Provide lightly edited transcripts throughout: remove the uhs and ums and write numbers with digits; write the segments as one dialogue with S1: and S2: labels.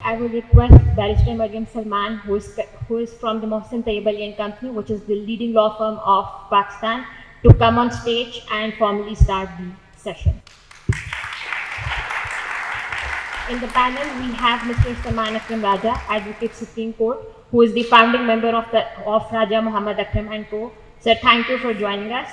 S1: I would request Barrister Maryam Salman, who is from the Mohsin Tayyib Company, which is the leading law firm of Pakistan, to come on stage and formally start the session. In the panel, we have Mr. Akram Raja, Advocate Supreme Court, who is the founding member of Raja Muhammad Akram and Co. Sir, thank you for joining us.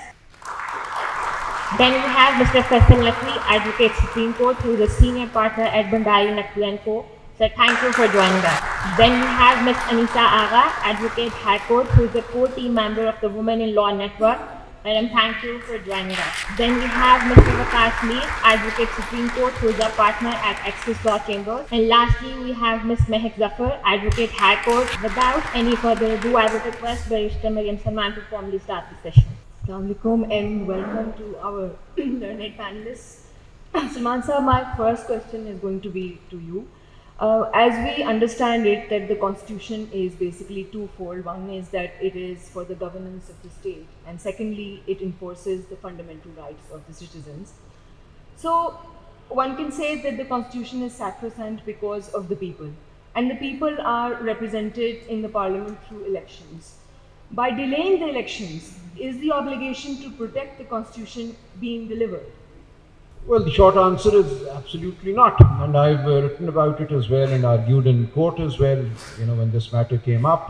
S1: Then we have Mr. Feisal Naqvi, Advocate Supreme Court, who is a senior partner at Naqvi and Co. Sir, thank you for joining us. Then we have Ms. Aneesa Agha, Advocate High Court, who is a core team member of the Women in Law Network. Madam, thank you for joining us. Then we have Mr. Waqqas Mir, Advocate Supreme Court, who is a partner at Access Law Chambers. And lastly, we have Ms. Mehak Zafar, Advocate High Court. Without any further ado, I would request Barrister Maryam Salman to formally start the session.
S2: Assalamu alaikum and welcome to our learned panelists. Salman sir, my first question is going to be to you. As we understand it, that the constitution is basically twofold. One is that it is for the governance of the state, and secondly, it enforces the fundamental rights of the citizens. So one can say that the constitution is sacrosanct because of the people, and the people are represented in the parliament through elections. By delaying the elections, is the obligation to protect the constitution being delivered?
S3: Well, the short answer is absolutely not, and I've written about it as well and argued in court as well. You know, when this matter came up,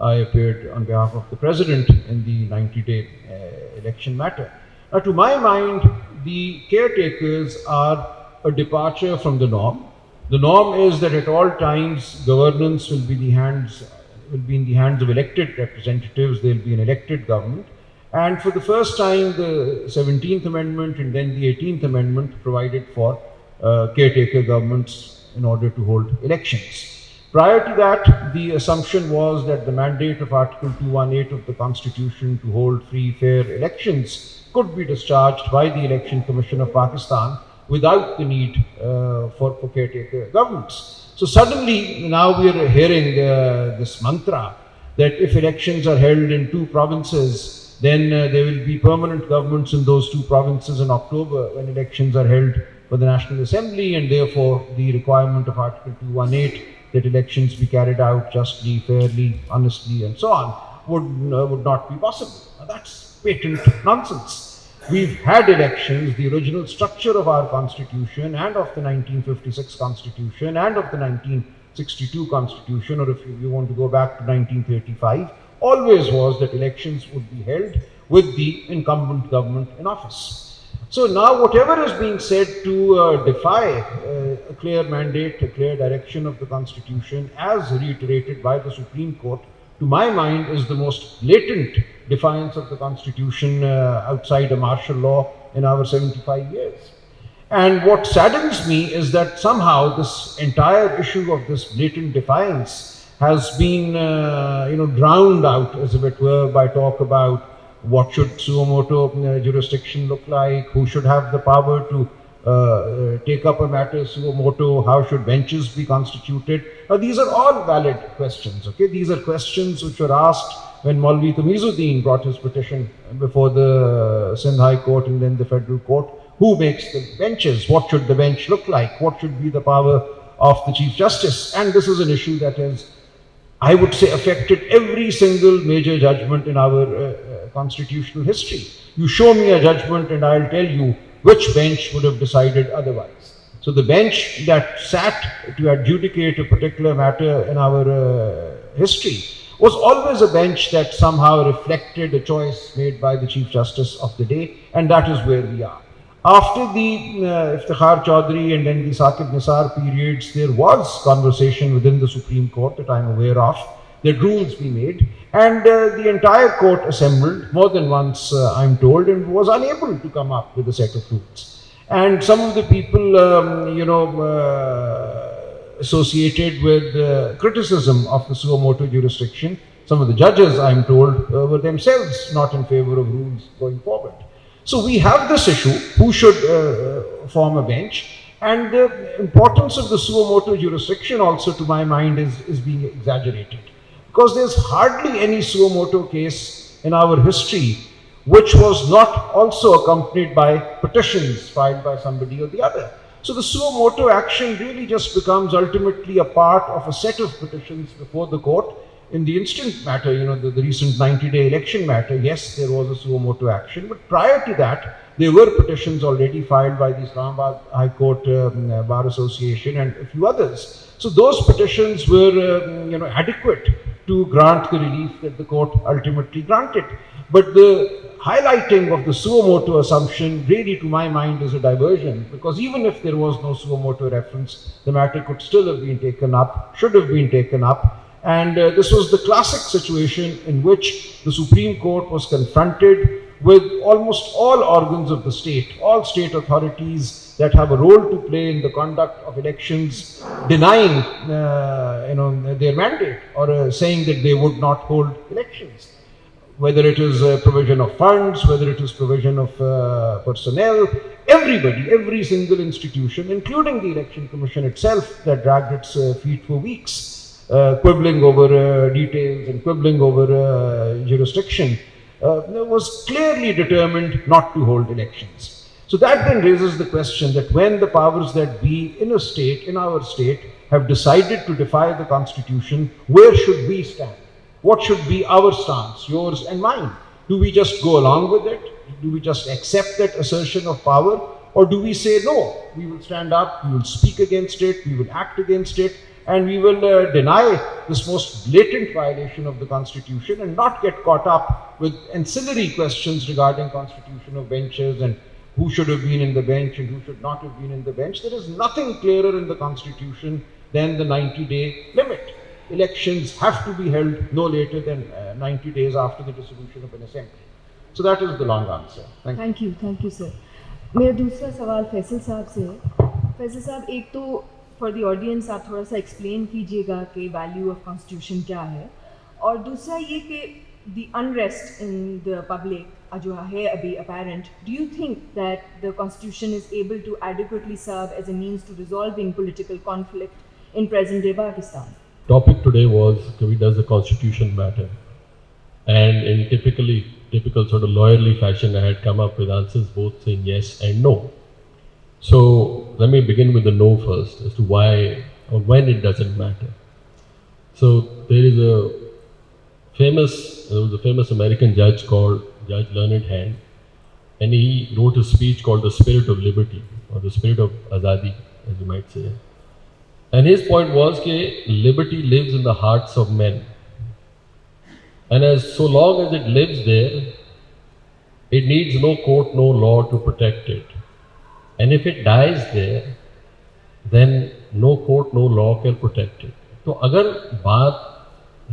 S3: I appeared on behalf of the president in the 90-day election matter. Now, to my mind, the caretakers are a departure from the norm. The norm is that at all times governance will be in the hands of elected representatives. There will be an elected government. And for the first time, the 17th Amendment and then the 18th Amendment provided for caretaker governments in order to hold elections. Prior to that, the assumption was that the mandate of Article 218 of the Constitution to hold free, fair elections could be discharged by the Election Commission of Pakistan without the need for caretaker governments. So suddenly, now we are hearing this mantra that if elections are held in two provinces, then there will be permanent governments in those two provinces in October when elections are held for the National Assembly, and therefore the requirement of Article 218 that elections be carried out justly, fairly, honestly, and so on would not be possible. Now, that's patent nonsense. We've had elections. The original structure of our Constitution and of the 1956 Constitution and of the 1962 Constitution, or if you want to go back to 1935, always was that elections would be held with the incumbent government in office. So now whatever is being said to defy a clear mandate, a clear direction of the Constitution as reiterated by the Supreme Court, to my mind is the most blatant defiance of the Constitution outside a martial law in our 75 years. And what saddens me is that somehow this entire issue of this blatant defiance has been drowned out, as if it were, by talk about what should suo moto jurisdiction look like, who should have the power to take up a matter suo moto, how should benches be constituted. Now, these are all valid questions, okay? These are questions which were asked when Maulvi Tamizuddin brought his petition before the Sindh High Court and then the Federal Court. Who makes the benches? What should the bench look like? What should be the power of the Chief Justice? And this is an issue that has, I would say, affected every single major judgment in our constitutional history. You show me a judgment and I'll tell you which bench would have decided otherwise. So the bench that sat to adjudicate a particular matter in our history was always a bench that somehow reflected a choice made by the Chief Justice of the day, and that is where we are. After the Iftikhar Chaudhry and then the Saqib Nisar periods, there was conversation within the Supreme Court that I'm aware of, that rules be made, and the entire court assembled more than once, I'm told, and was unable to come up with a set of rules. And some of the people, associated with criticism of the suo moto jurisdiction, some of the judges, I'm told, were themselves not in favor of rules going forward. So we have this issue, who should form a bench, and the importance of the suo moto jurisdiction also, to my mind, is being exaggerated. Because there's hardly any suo moto case in our history which was not also accompanied by petitions filed by somebody or the other. So the suo motu action really just becomes ultimately a part of a set of petitions before the court. In the instant matter, the recent 90-day election matter, yes, there was a suo motu action, but prior to that, there were petitions already filed by the Islamabad High Court Bar Association and a few others. So those petitions were, adequate to grant the relief that the court ultimately granted. But the highlighting of the suo motu assumption really, to my mind, is a diversion, because even if there was no suo motu reference, the matter could still have been taken up, should have been taken up. And this was the classic situation in which the Supreme Court was confronted with almost all organs of the state, all state authorities that have a role to play in the conduct of elections, denying their mandate or saying that they would not hold elections. Whether it is provision of funds, whether it is provision of personnel, everybody, every single institution, including the Election Commission itself, that dragged its feet for weeks, quibbling over details and quibbling over jurisdiction, was clearly determined not to hold elections. So that then raises the question that when the powers that be in a state, in our state, have decided to defy the Constitution, where should we stand? What should be our stance, yours and mine? Do we just go along with it? Do we just accept that assertion of power? Or do we say, no, we will stand up, we will speak against it, we will act against it, and we will deny this most blatant violation of the Constitution and not get caught up with ancillary questions regarding constitution of benches and who should have been in the bench and who should not have been in the bench. There is nothing clearer in the Constitution than the 90-day limit. Elections have to be held no later than 90 days after the dissolution of an assembly. So that is the long answer.
S2: Thank you, sir. मेरा दूसरा सवाल फैसल साहब से है. फैसल साहब, एक तो for the audience आप थोड़ा सा एक्सप्लेन कीजिएगा कि वैल्यू ऑफ कॉन्स्टिट्यूशन क्या है, और दूसरा ये कि the unrest in the public जो है अभी apparent, do you think that the constitution is able to adequately serve as a means to resolving political conflict in present day Pakistan?
S4: Topic today was, does the constitution matter? And in typical sort of lawyerly fashion, I had come up with answers both saying yes and no. So let me begin with the no first, as to why or when it doesn't matter. So there was a famous American judge called Judge Learned Hand, and he wrote a speech called The Spirit of Liberty, or The Spirit of Azadi, as you might say. And his point was that liberty lives in the hearts of men. And so long as it lives there, it needs no court, no law to protect it. And if it dies there, then no court, no law can protect it. तो अगर बात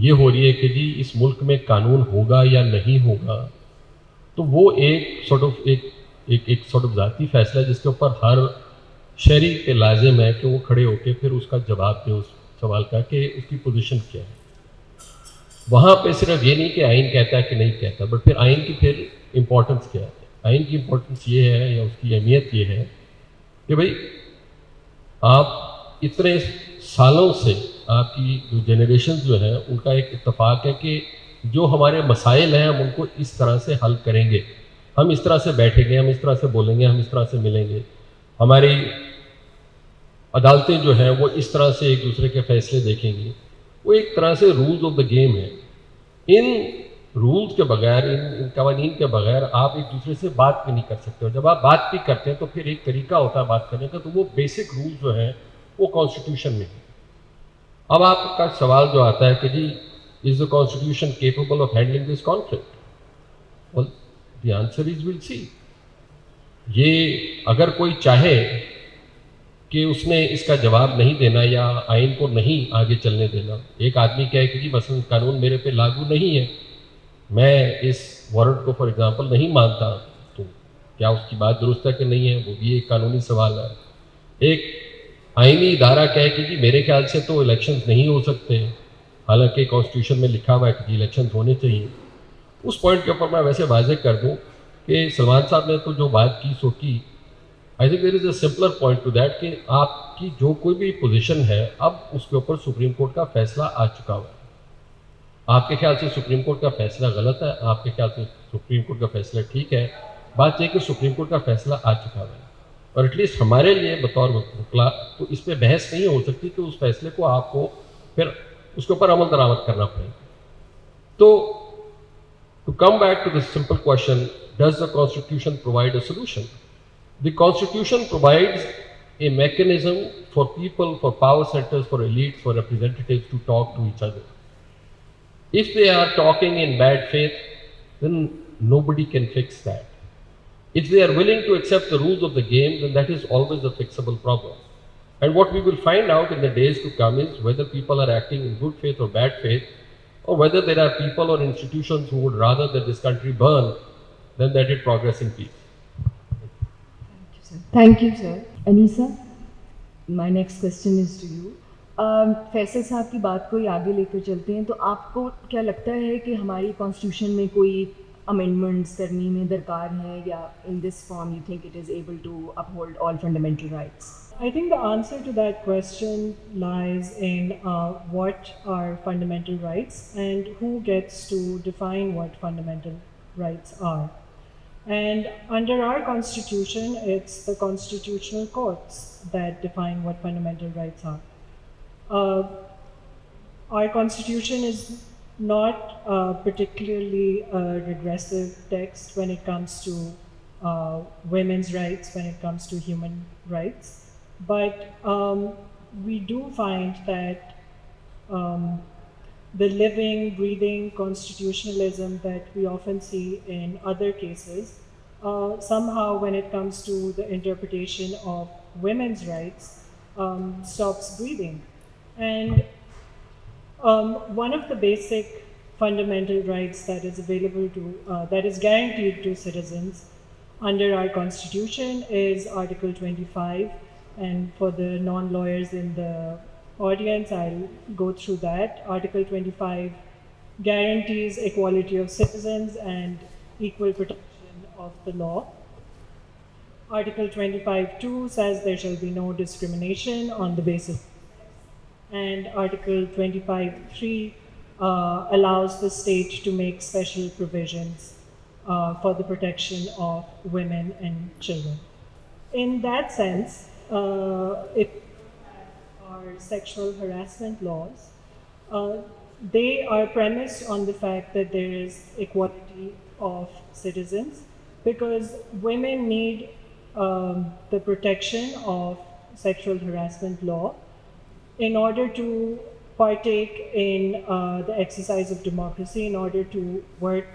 S4: ये हो रही है कि जी इस मुल्क में कानून होगा या नहीं होगा, तो वो एक sort of ज़ाती फैसला जिसके ऊपर हर शहरी पे लाजिम है कि वो खड़े होकर फिर उसका जवाब दे उस सवाल का कि उसकी पोजीशन क्या है. वहाँ पे सिर्फ ये नहीं कि आइन कहता है कि नहीं कहता, बट फिर आइन की फिर इम्पोर्टेंस क्या है. आइन की इम्पोर्टेंस ये है या उसकी अहमियत ये है कि भाई आप इतने सालों से आपकी जो जनरेशन जो है उनका एक इत्तेफाक है कि जो हमारे मसाइल हैं हम उनको इस तरह से हल करेंगे, हम इस तरह से बैठेंगे, हम इस तरह से बोलेंगे, हम इस तरह से मिलेंगे, हमारी अदालतें जो हैं वो इस तरह से एक दूसरे के फैसले देखेंगी. वो एक तरह से रूल्स ऑफ द गेम है. इन रूल्स के बगैर, इन कवानीन के बगैर आप एक दूसरे से बात भी नहीं कर सकते. और जब आप बात भी करते हैं तो फिर एक तरीका होता है बात करने का, तो वो बेसिक रूल्स जो हैं वो कॉन्स्टिट्यूशन में है. अब आपका सवाल जो आता है कि जी is the constitution capable of handling this conflict? Well the answer is will see. ये अगर कोई चाहे कि उसने इसका जवाब नहीं देना या आइन को नहीं आगे चलने देना, एक आदमी कहे कि जी मसलन कानून मेरे पे लागू नहीं है, मैं इस वारंट को फॉर एग्जांपल नहीं मानता, तो क्या उसकी बात दुरुस्त है कि नहीं है, वो भी एक कानूनी सवाल है. एक आइनी इदारा कहे कि जी मेरे ख्याल से तो इलेक्शंस नहीं हो सकते, हालांकि कॉन्स्टिट्यूशन में लिखा हुआ है कि जी इलेक्शंस होने चाहिए. उस पॉइंट के ऊपर मैं वैसे वाज़ेह कर दूँ कि सलमान साहब ने तो जो बात की सो की. I think there is a simpler point to that कि आपकी जो कोई भी पोजीशन है अब उसके ऊपर सुप्रीम कोर्ट का फैसला आ चुका हुआ है. आपके ख्याल से सुप्रीम कोर्ट का फैसला गलत है, आपके ख्याल से सुप्रीम कोर्ट का फैसला ठीक है, बात यह कि सुप्रीम कोर्ट का फैसला आ चुका हुआ है. और एटलीस्ट हमारे लिए बतौर वकला तो इस पर बहस नहीं हो सकती कि उस फैसले को आपको फिर उसके ऊपर अमल दरामद करना पड़ेगा। तो to come back to this simple question, does the Constitution provide a solution? The Constitution provides a mechanism for people, for power centers, for elites, for representatives to talk to each other. If they are talking in bad faith, then nobody can fix that. If they are willing to accept the rules of the game, then that is always a fixable problem. And what we will find out in the days to come is whether people are acting in good faith or bad faith, or whether there are people or institutions who would rather that this country burn than that it progress in peace.
S2: Thank you, sir. Aneesa, my next question is to you. Faisal साहब की बात को ही आगे लेकर चलते हैं, तो आपको क्या लगता है कि हमारी कॉन्स्टिट्यूशन में कोई अमेंडमेंट्स करनी में दरकार है, या in this form you think it is able to uphold all fundamental rights?
S5: I think the answer to that question lies in what are fundamental rights and who gets to define what fundamental rights are. And under our constitution, it's the constitutional courts that define what fundamental rights are. Our constitution is not particularly a regressive text when it comes to women's rights, when it comes to human rights. But we do find that the living, breathing constitutionalism that we often see in other cases, somehow when it comes to the interpretation of women's rights, stops breathing. And one of the basic fundamental rights that is available to, that is guaranteed to citizens under our constitution is Article 25. And for the non-lawyers in the audience, I'll go through that. Article 25 guarantees equality of citizens and equal protection of the law. Article 25(2) says there shall be no discrimination on the basis. And Article 25(3) allows the state to make special provisions for the protection of women and children. In that sense, if our sexual harassment laws, they are premised on the fact that there is equality of citizens, because women need the protection of sexual harassment law in order to partake in the exercise of democracy, in order to work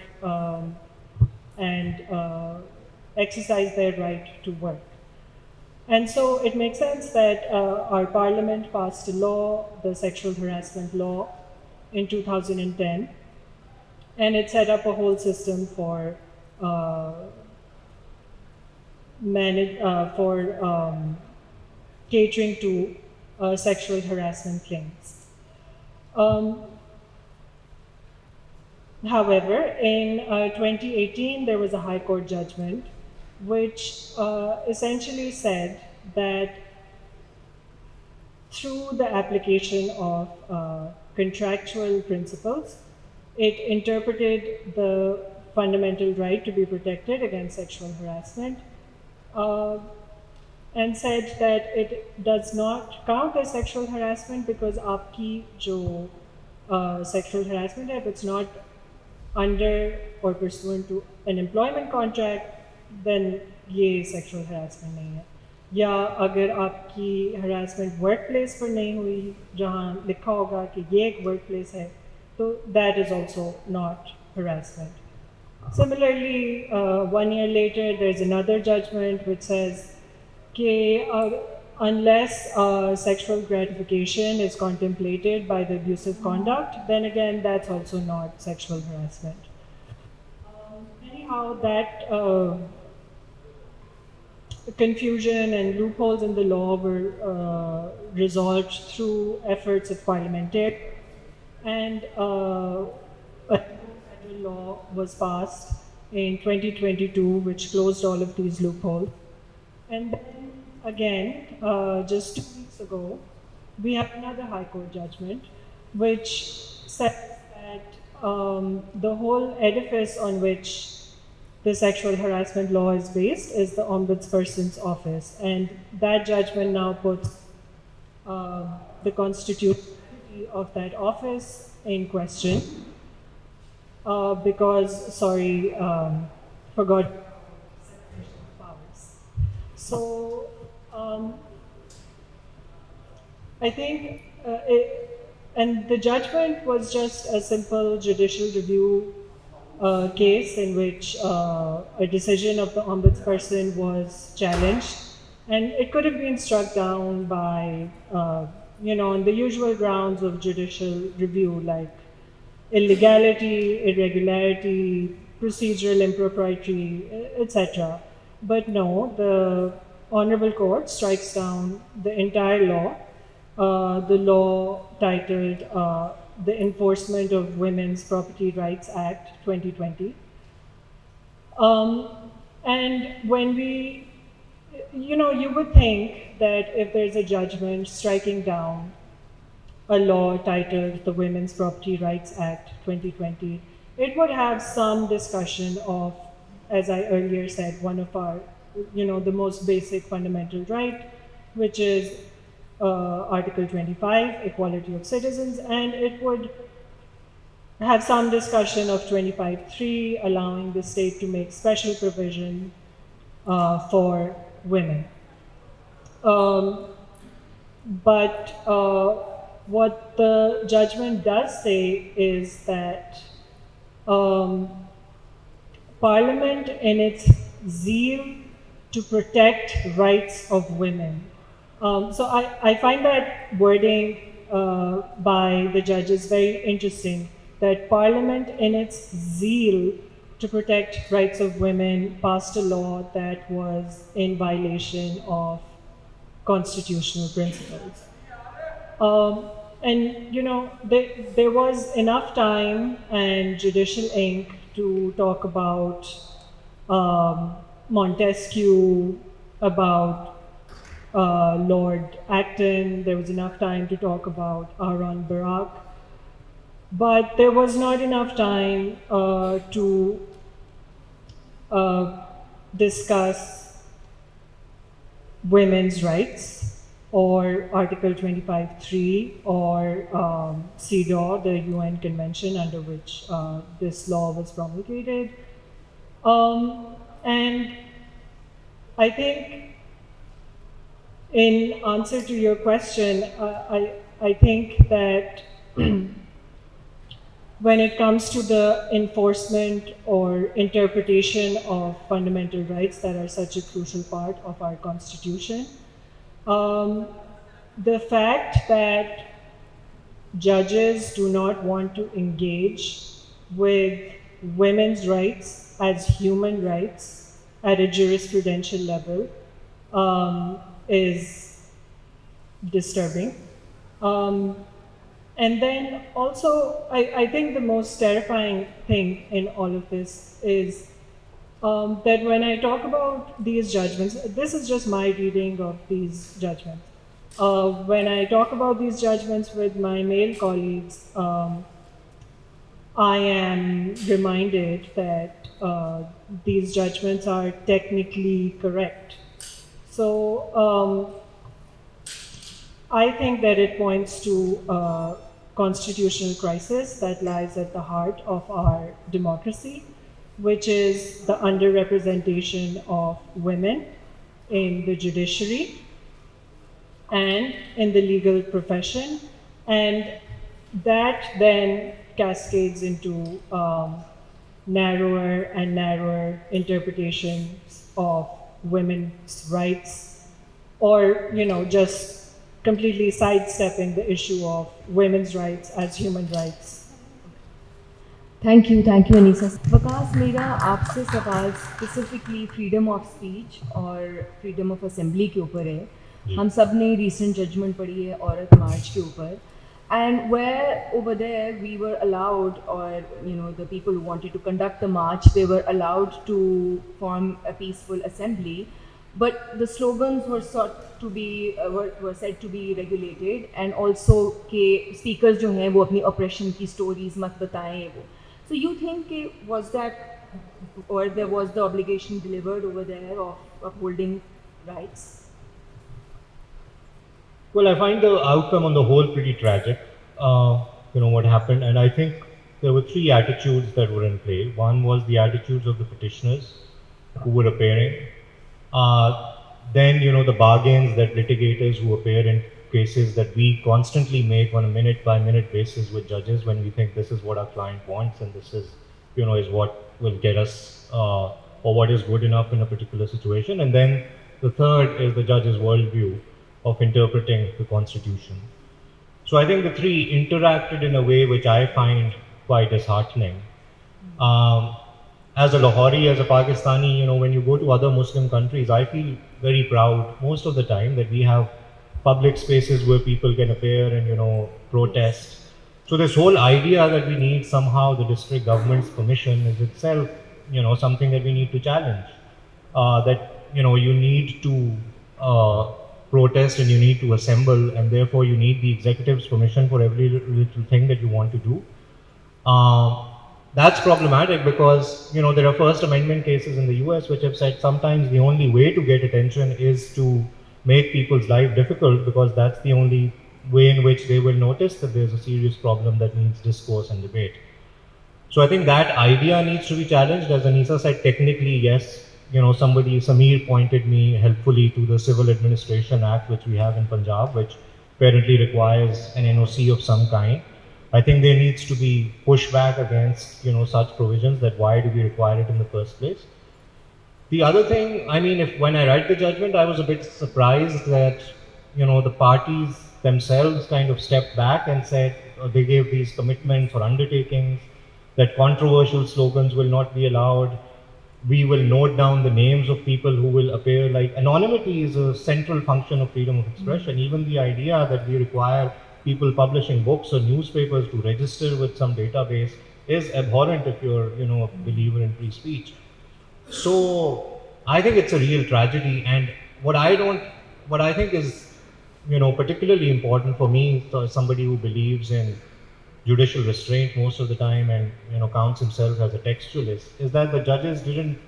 S5: and exercise their right to work. And so it makes sense that our parliament passed a law, the sexual harassment law, in 2010, and it set up a whole system for catering to sexual harassment claims. However, in 2018, there was a High Court judgment which essentially said that through the application of contractual principles, it interpreted the fundamental right to be protected against sexual harassment, and said that it does not count as sexual harassment because aapki jo sexual harassment hai, if it's not under or pursuant to an employment contract, then ये sexual harassment नहीं है. या अगर आपकी harassment workplace पर नहीं हुई, जहाँ लिखा होगा कि ये एक workplace है, तो that is also not harassment. Similarly, 1 year later, there's another judgment which says that unless sexual gratification is contemplated by the abusive conduct, then again that's also not sexual harassment. Anyhow, that confusion and loopholes in the law were resolved through efforts of parliamentarians, and a federal law was passed in 2022 which closed all of these loopholes. And then again, just 2 weeks ago, we have another High Court judgment which says that the whole edifice on which the sexual harassment law is based is the Ombudsperson's office, and that judgment now puts the constitutionality of that office in question because, forgot separation of powers. So I think and the judgment was just a simple judicial review case in which a decision of the ombudsperson was challenged, and it could have been struck down by, on the usual grounds of judicial review, like illegality, irregularity, procedural impropriety, etc. But no, the Honorable Court strikes down the entire law, the law titled the Enforcement of Women's Property Rights Act 2020. And when you would think that if there's a judgment striking down a law titled the Women's Property Rights Act 2020, it would have some discussion of, as I earlier said, one of our, the most basic fundamental right, which is Article 25, Equality of Citizens, and it would have some discussion of 25.3, allowing the state to make special provision for women. But what the judgment does say is that Parliament, in its zeal to protect rights of women, so I find that wording by the judges very interesting, that Parliament, in its zeal to protect rights of women, passed a law that was in violation of constitutional principles. And there was enough time and judicial ink to talk about Montesquieu, about Lord Acton. There was enough time to talk about Aaron Barak, but there was not enough time to discuss women's rights or Article 25.3 or CEDAW, the UN convention under which this law was promulgated. And I think in answer to your question, I think that when it comes to the enforcement or interpretation of fundamental rights that are such a crucial part of our Constitution, the fact that judges do not want to engage with women's rights as human rights at a jurisprudential level is disturbing. And then also, I think the most terrifying thing in all of this is that when I talk about these judgments, this is just my reading of these judgments. When I talk about these judgments with my male colleagues, I am reminded that these judgments are technically correct. So I think that it points to a constitutional crisis that lies at the heart of our democracy, which is the underrepresentation of women in the judiciary and in the legal profession. And that then cascades into narrower and narrower interpretations of women's rights, or just completely sidestepping the issue of women's rights as human rights.
S2: Thank you Anisa. Waqas, मेरा आपसे सवाल specifically freedom of speech और freedom of assembly के ऊपर है। हम सब ने रिसेंट जजमेंट पढ़ी है औरत मार्च के ऊपर, and where over there we were allowed, or the people who wanted to conduct the march, they were allowed to form a peaceful assembly, but the slogans were were said to be regulated, and also के speakers जो हैं वो अपनी oppression की stories मत बताएं वो. So you think was that or there was the obligation delivered over there of upholding rights?
S6: Well, I find the outcome on the whole pretty tragic. What happened, and I think there were three attitudes that were in play. One was the attitudes of the petitioners who were appearing. Then, the bargains that litigators who appear in cases that we constantly make on a minute-by-minute basis with judges when we think this is what our client wants and this is, is what will get us or what is good enough in a particular situation. And then the third is the judge's worldview of interpreting the Constitution. So I think the three interacted in a way which I find quite disheartening. As a Lahori, as a Pakistani, when you go to other Muslim countries, I feel very proud most of the time that we have public spaces where people can appear and, protest. So this whole idea that we need somehow the district government's permission is itself, something that we need to challenge. You need to protest and you need to assemble, and therefore you need the executive's permission for every little thing that you want to do. That's problematic because, there are First Amendment cases in the US which have said sometimes the only way to get attention is to make people's life difficult because that's the only way in which they will notice that there's a serious problem that needs discourse and debate. So I think that idea needs to be challenged. As Aneesa said, technically, yes, Samir pointed me helpfully to the Civil Administration Act, which we have in Punjab, which apparently requires an NOC of some kind. I think there needs to be pushback against, such provisions that why do we require it in the first place. The other thing, when I read the judgment, I was a bit surprised that, the parties themselves kind of stepped back and said, they gave these commitments or undertakings that controversial slogans will not be allowed. We will note down the names of people who will appear. Like, anonymity is a central function of freedom of expression. Even the idea that we require people publishing books or newspapers to register with some database is abhorrent if you're, a believer in free speech. So I think it's a real tragedy. And what I think is, particularly important for me, so somebody who believes in judicial restraint most of the time and, counts himself as a textualist, is that the judges didn't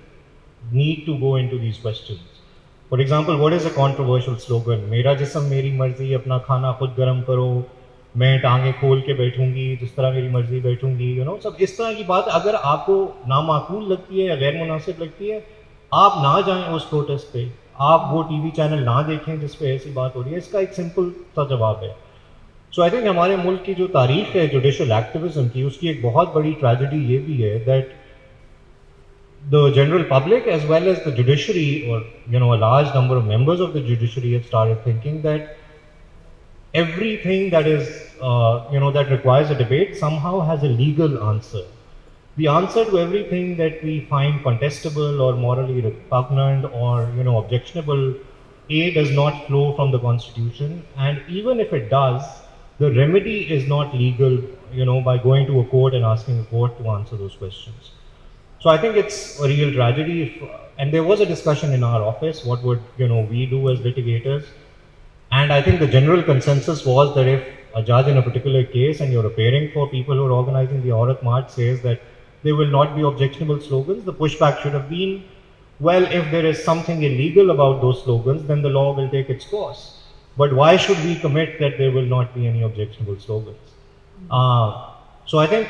S6: need to go into these questions. For example, what is a controversial slogan? Mera jism meri marzi, apna khana khud garam karo, मैं टांगे खोल के बैठूंगी जिस तरह मेरी मर्जी बैठूंगी, सब इस तरह की बात अगर आपको नामाकूल लगती है या गैर मुनासिब लगती है, आप ना जाएं उस प्रोटेस्ट पे, आप वो टीवी चैनल ना देखें जिस पे ऐसी बात हो रही है. इसका एक सिंपल सा जवाब है. सो आई थिंक हमारे मुल्क की जो तारीख है जुडिशल एक्टिविज्म की, उसकी एक बहुत बड़ी ट्रेजेडी ये भी है that the general public as well as the judiciary, or a large number of members of the judiciary have started thinking that everything that is that requires a debate somehow has a legal answer. The answer to everything that we find contestable or morally repugnant or objectionable, does not flow from the Constitution, and even if it does, the remedy is not legal, by going to a court and asking a court to answer those questions. So I think it's a real tragedy. And there was a discussion in our office, what would we do as litigators? And I think the general consensus was that if a judge in a particular case and you're appearing for people who are organizing the Aurat March says that there will not be objectionable slogans, the pushback should have been, well, if there is something illegal about those slogans, then the law will take its course. But why should we commit that there will not be any objectionable slogans? So I think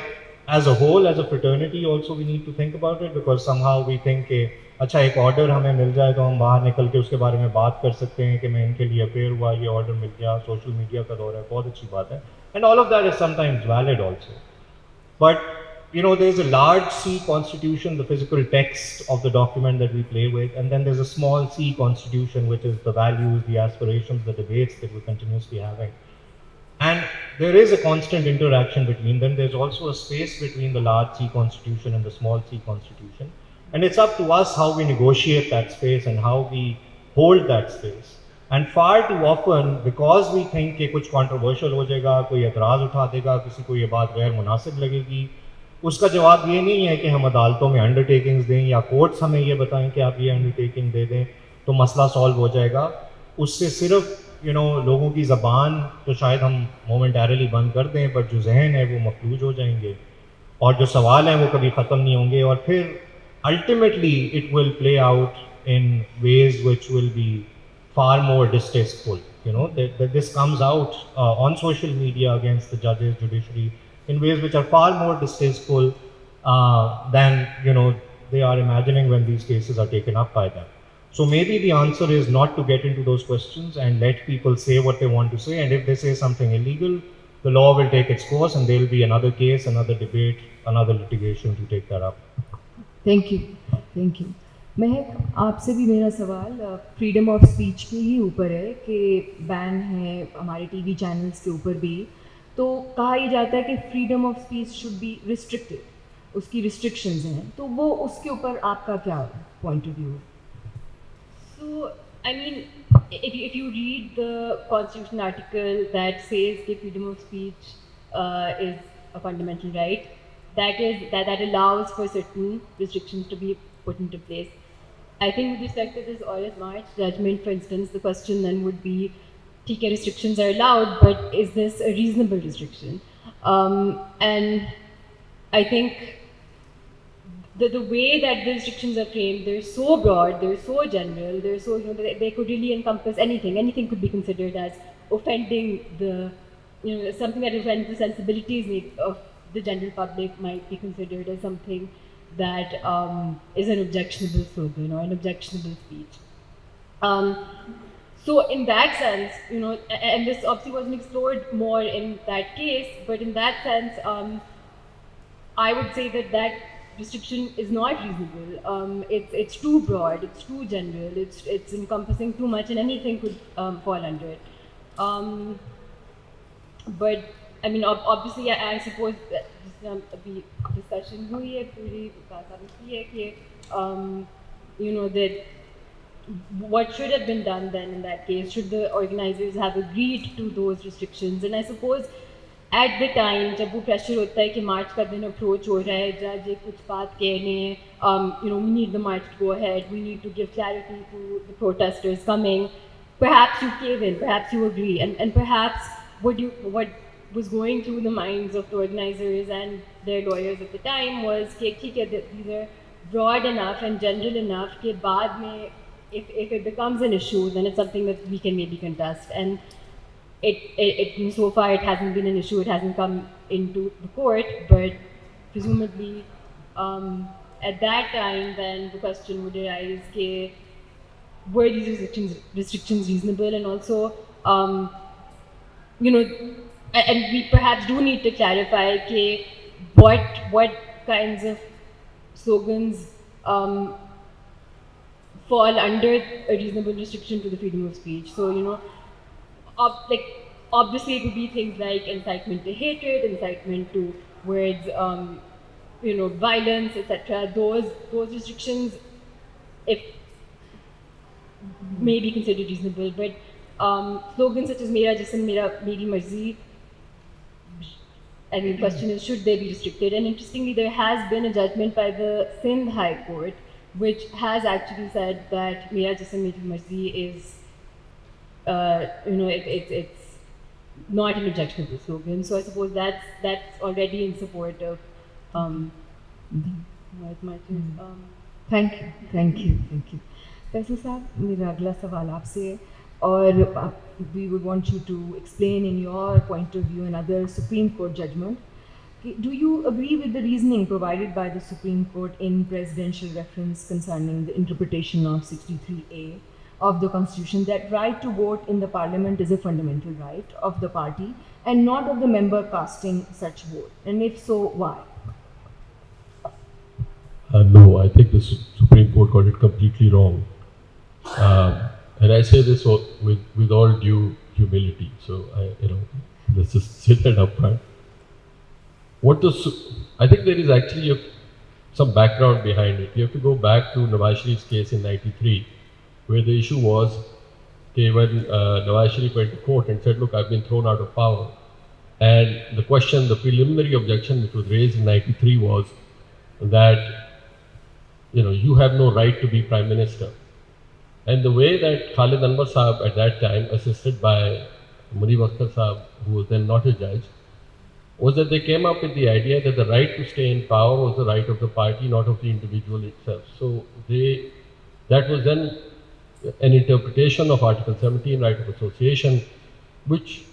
S6: as a whole, as a fraternity also, we need to think about it, because somehow we think कि अच्छा एक order हमें मिल जाए तो हम बाहर निकल के उसके बारे में बात कर सकते हैं कि मैं इनके लिए अपेयर हुआ, ये ऑर्डर मिल गया, सोशल मीडिया का दौर है, बहुत अच्छी बात है. And all of that is sometimes valid also. But there's a large C constitution, the physical text of the document that we play with, and then there's a small C constitution, which is the values, the aspirations, the debates that we're continuously having. And there is a constant interaction between them. There's also a space between the large C constitution and the small C constitution. And it's up to us how we negotiate that space and how we hold that space. And far too often, because we think कि कुछ controversial हो जाएगा, कोई एतराज़ उठा देगा, किसी को ये बात गैर मुनासिब लगेगी, उसका जवाब ये नहीं है कि हम अदालतों में अंडरटेकिंग्स दें या कोर्ट्स हमें ये बताएं कि आप ये अंडरटेकिंग दे दें तो मसला सॉल्व हो जाएगा. उससे सिर्फ लोगों की ज़बान तो शायद हम मोमेंटरली बंद कर दें, पर जो जहन है वो मफलूज हो जाएंगे और जो सवाल हैं वो कभी ख़त्म नहीं होंगे. और फिर ultimately it will play out in ways which will be far more distasteful. You know, that this comes out on social media against the judges, judiciary, in ways which are far more distasteful than, you know, they are imagining when these cases are taken up by them. So maybe the answer is not to get into those questions and let people say what they want to say. And if they say something illegal, the law will take its course and there will be another case, another debate, another litigation to take that up.
S2: Thank you thank you महक, आपसे भी मेरा सवाल freedom of speech के ही ऊपर है कि ban है हमारे टीवी चैनल्स के ऊपर भी, तो कहा ही जाता है कि freedom of speech should be restricted, उसकी रिस्ट्रिक्शंस हैं, तो वो उसके ऊपर आपका क्या पॉइंट ऑफ व्यू है?
S1: So, I mean, if you read the Constitution article that says that freedom of speech is a fundamental right, that allows for certain restrictions to be put into place. I think with respect to this August March judgment, for instance, the question then would be, TK restrictions are allowed, but is this a reasonable restriction? And I think the way that the restrictions are framed, they're so broad, they're so general, they're so, you know, they could really encompass anything. Anything could be considered as offending the, you know, something that offends the sensibilities of the general public might be considered as something that is an objectionable slogan or an objectionable speech. So in that sense, you know, and this obviously wasn't explored more in that case, but in that sense, I would say that restriction is not reasonable. It's too broad, it's too general, it's encompassing too much, and anything could fall under it. But I mean, obviously, I suppose that the discussion hui hai, puri ki hai ki, you know, that what should have been done then in that case? Should the organizers have agreed to those restrictions? And I suppose at the time, जब वो pressure होता है कि march का दिन approach हो रहा है, judge एक कुछ बात कहने, you know, we need the march to go ahead, we need to give clarity to the protesters coming. Perhaps you cave in, perhaps you agree, and perhaps what was going through the minds of the organizers and their lawyers at the time was कि ठीक है, these are broad enough and general enough कि बाद में if it becomes an issue, then it's something that we can maybe contest. And it so far it hasn't been an issue, it hasn't come into the court, but presumably at that time then the question would arise कि were these restrictions reasonable, and also you know, and we perhaps do need to clarify कि what kinds of slogans fall under a reasonable restriction to the freedom of speech. So, you know, like obviously it would be things like incitement to hatred, incitement to words, you know, violence, etc. Those restrictions, if may be considered reasonable, but slogans such as "Mera Jism, Meri Marzi," I mean, the question is, should they be restricted? And interestingly, there has been a judgment by the Sindh High Court, which has actually said that "Mera Jism, Meri Marzi" is, you know, it's not an objectionable slogan. So I suppose that's already in support of
S2: Thank you. Feisal साहब, मेरा अगला सवाल आपसे है, और we would want you to explain in your point of view another Supreme Court judgment. Do you agree with the reasoning provided by the Supreme Court in presidential reference concerning the interpretation of 63A of the Constitution that right to vote in the Parliament is a fundamental right of the party and not of the member casting such vote? And if so, why?
S4: No, I think the Supreme Court got it completely wrong. And I say this with all due humility. So, let's just say that up front. I think there is actually some background behind it. You have to go back to Nawaz Sharif's case in '93, where the issue was when Nawaz Sharif went to court and said, look, I've been thrown out of power. And the preliminary objection which was raised in '93 was that, you have no right to be Prime Minister. And the way that Khalid Anwar Saab at that time, assisted by Mudi Waqqar Saab, who was then not a judge, was that they came up with the idea that the right to stay in power was the right of the party, not of the individual itself. So that was then an interpretation of Article 17, right of association, which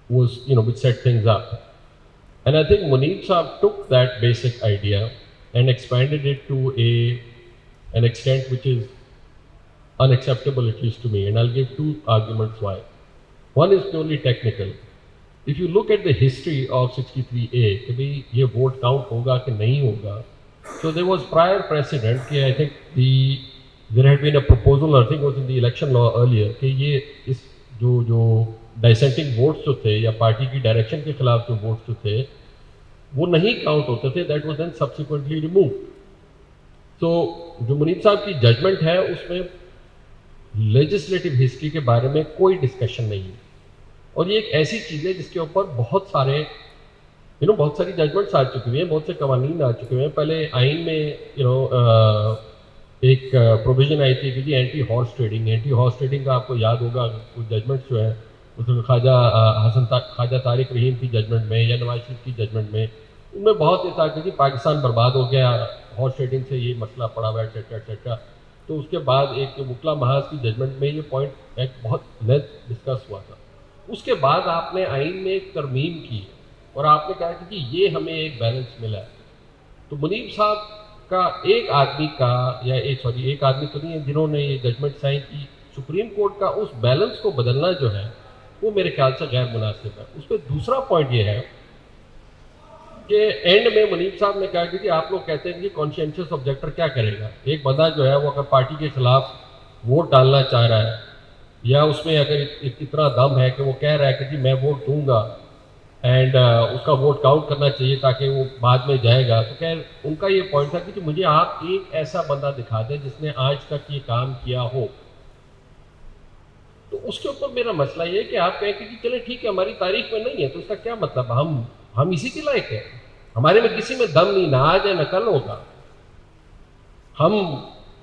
S4: was, which set things up. And I think Munib Saab took that basic idea and expanded it to an extent which is unacceptable, at least to me. And I'll give two arguments why. One is purely technical. If you look at the history of 63A, कि भाई ये vote count होगा कि नहीं होगा, so there was prior precedent कि I think there had been a proposal, I think it was in the election law earlier, कि ये इस जो dissenting votes जो थे या पार्टी की डायरेक्शन के खिलाफ जो votes जो थे वो नहीं काउंट होते थे, that was then subsequently removed. So जो मुनीब साहब की जजमेंट है उसमें लेजिस्लेटिव हिस्ट्री के बारे में कोई डिस्कशन नहीं है, और ये एक ऐसी चीज़ है जिसके ऊपर बहुत सारे बहुत सारी जजमेंट्स आ चुकी हुई हैं, बहुत से कवानीन आ चुके हैं. पहले आइन में एक प्रोविजन आई थी कि जी एंटी हॉर्स ट्रेडिंग का आपको याद होगा, कुछ जजमेंट्स जो है उसमें ख्वाजा तारिक रहीम की जजमेंट में या नवाज शरीफ की जजमेंट में, उनमें बहुत ये था कि जी पाकिस्तान बर्बाद हो गया, हॉर्स ट्रेडिंग से ये मसला पड़ा हुआ है, एटसेट्रा एटसेट्रा. तो उसके बाद एक मुकला महाज की जजमेंट में ये पॉइंट एक बहुत लेंथ डिस्कस हुआ था. उसके बाद आपने आइन में एक तरमीम की और आपने कहा कि जी ये हमें एक बैलेंस मिला है. तो मुनीब साहब का एक आदमी तो नहीं है जिन्होंने ये जजमेंट साइन की, सुप्रीम कोर्ट का उस बैलेंस को बदलना जो है वो मेरे ख्याल से गैर मुनासिब है. उस पर दूसरा पॉइंट ये है कि एंड में मुनीब साहब ने कहा कि जी आप लोग कहते हैं कि कॉन्शियंशियस ऑब्जेक्टर क्या करेगा. एक बंदा जो है वो अगर पार्टी के खिलाफ वोट डालना चाह रहा है या उसमें अगर इतना दम है कि वो कह रहा है कि जी मैं वोट दूंगा एंड उसका वोट काउंट करना चाहिए ताकि वो बाद में जाएगा, तो खैर उनका ये पॉइंट था कि जी मुझे आप एक ऐसा बंदा दिखा दें जिसने आज तक ये काम किया हो. तो उसके ऊपर मेरा मसला ये है कि आप कहें कि चले ठीक है हमारी तारीख में नहीं है तो इसका क्या मतलब, हम इसी के लायक हैं, हमारे में किसी में दम नहीं, ना आज है न कल होगा. हम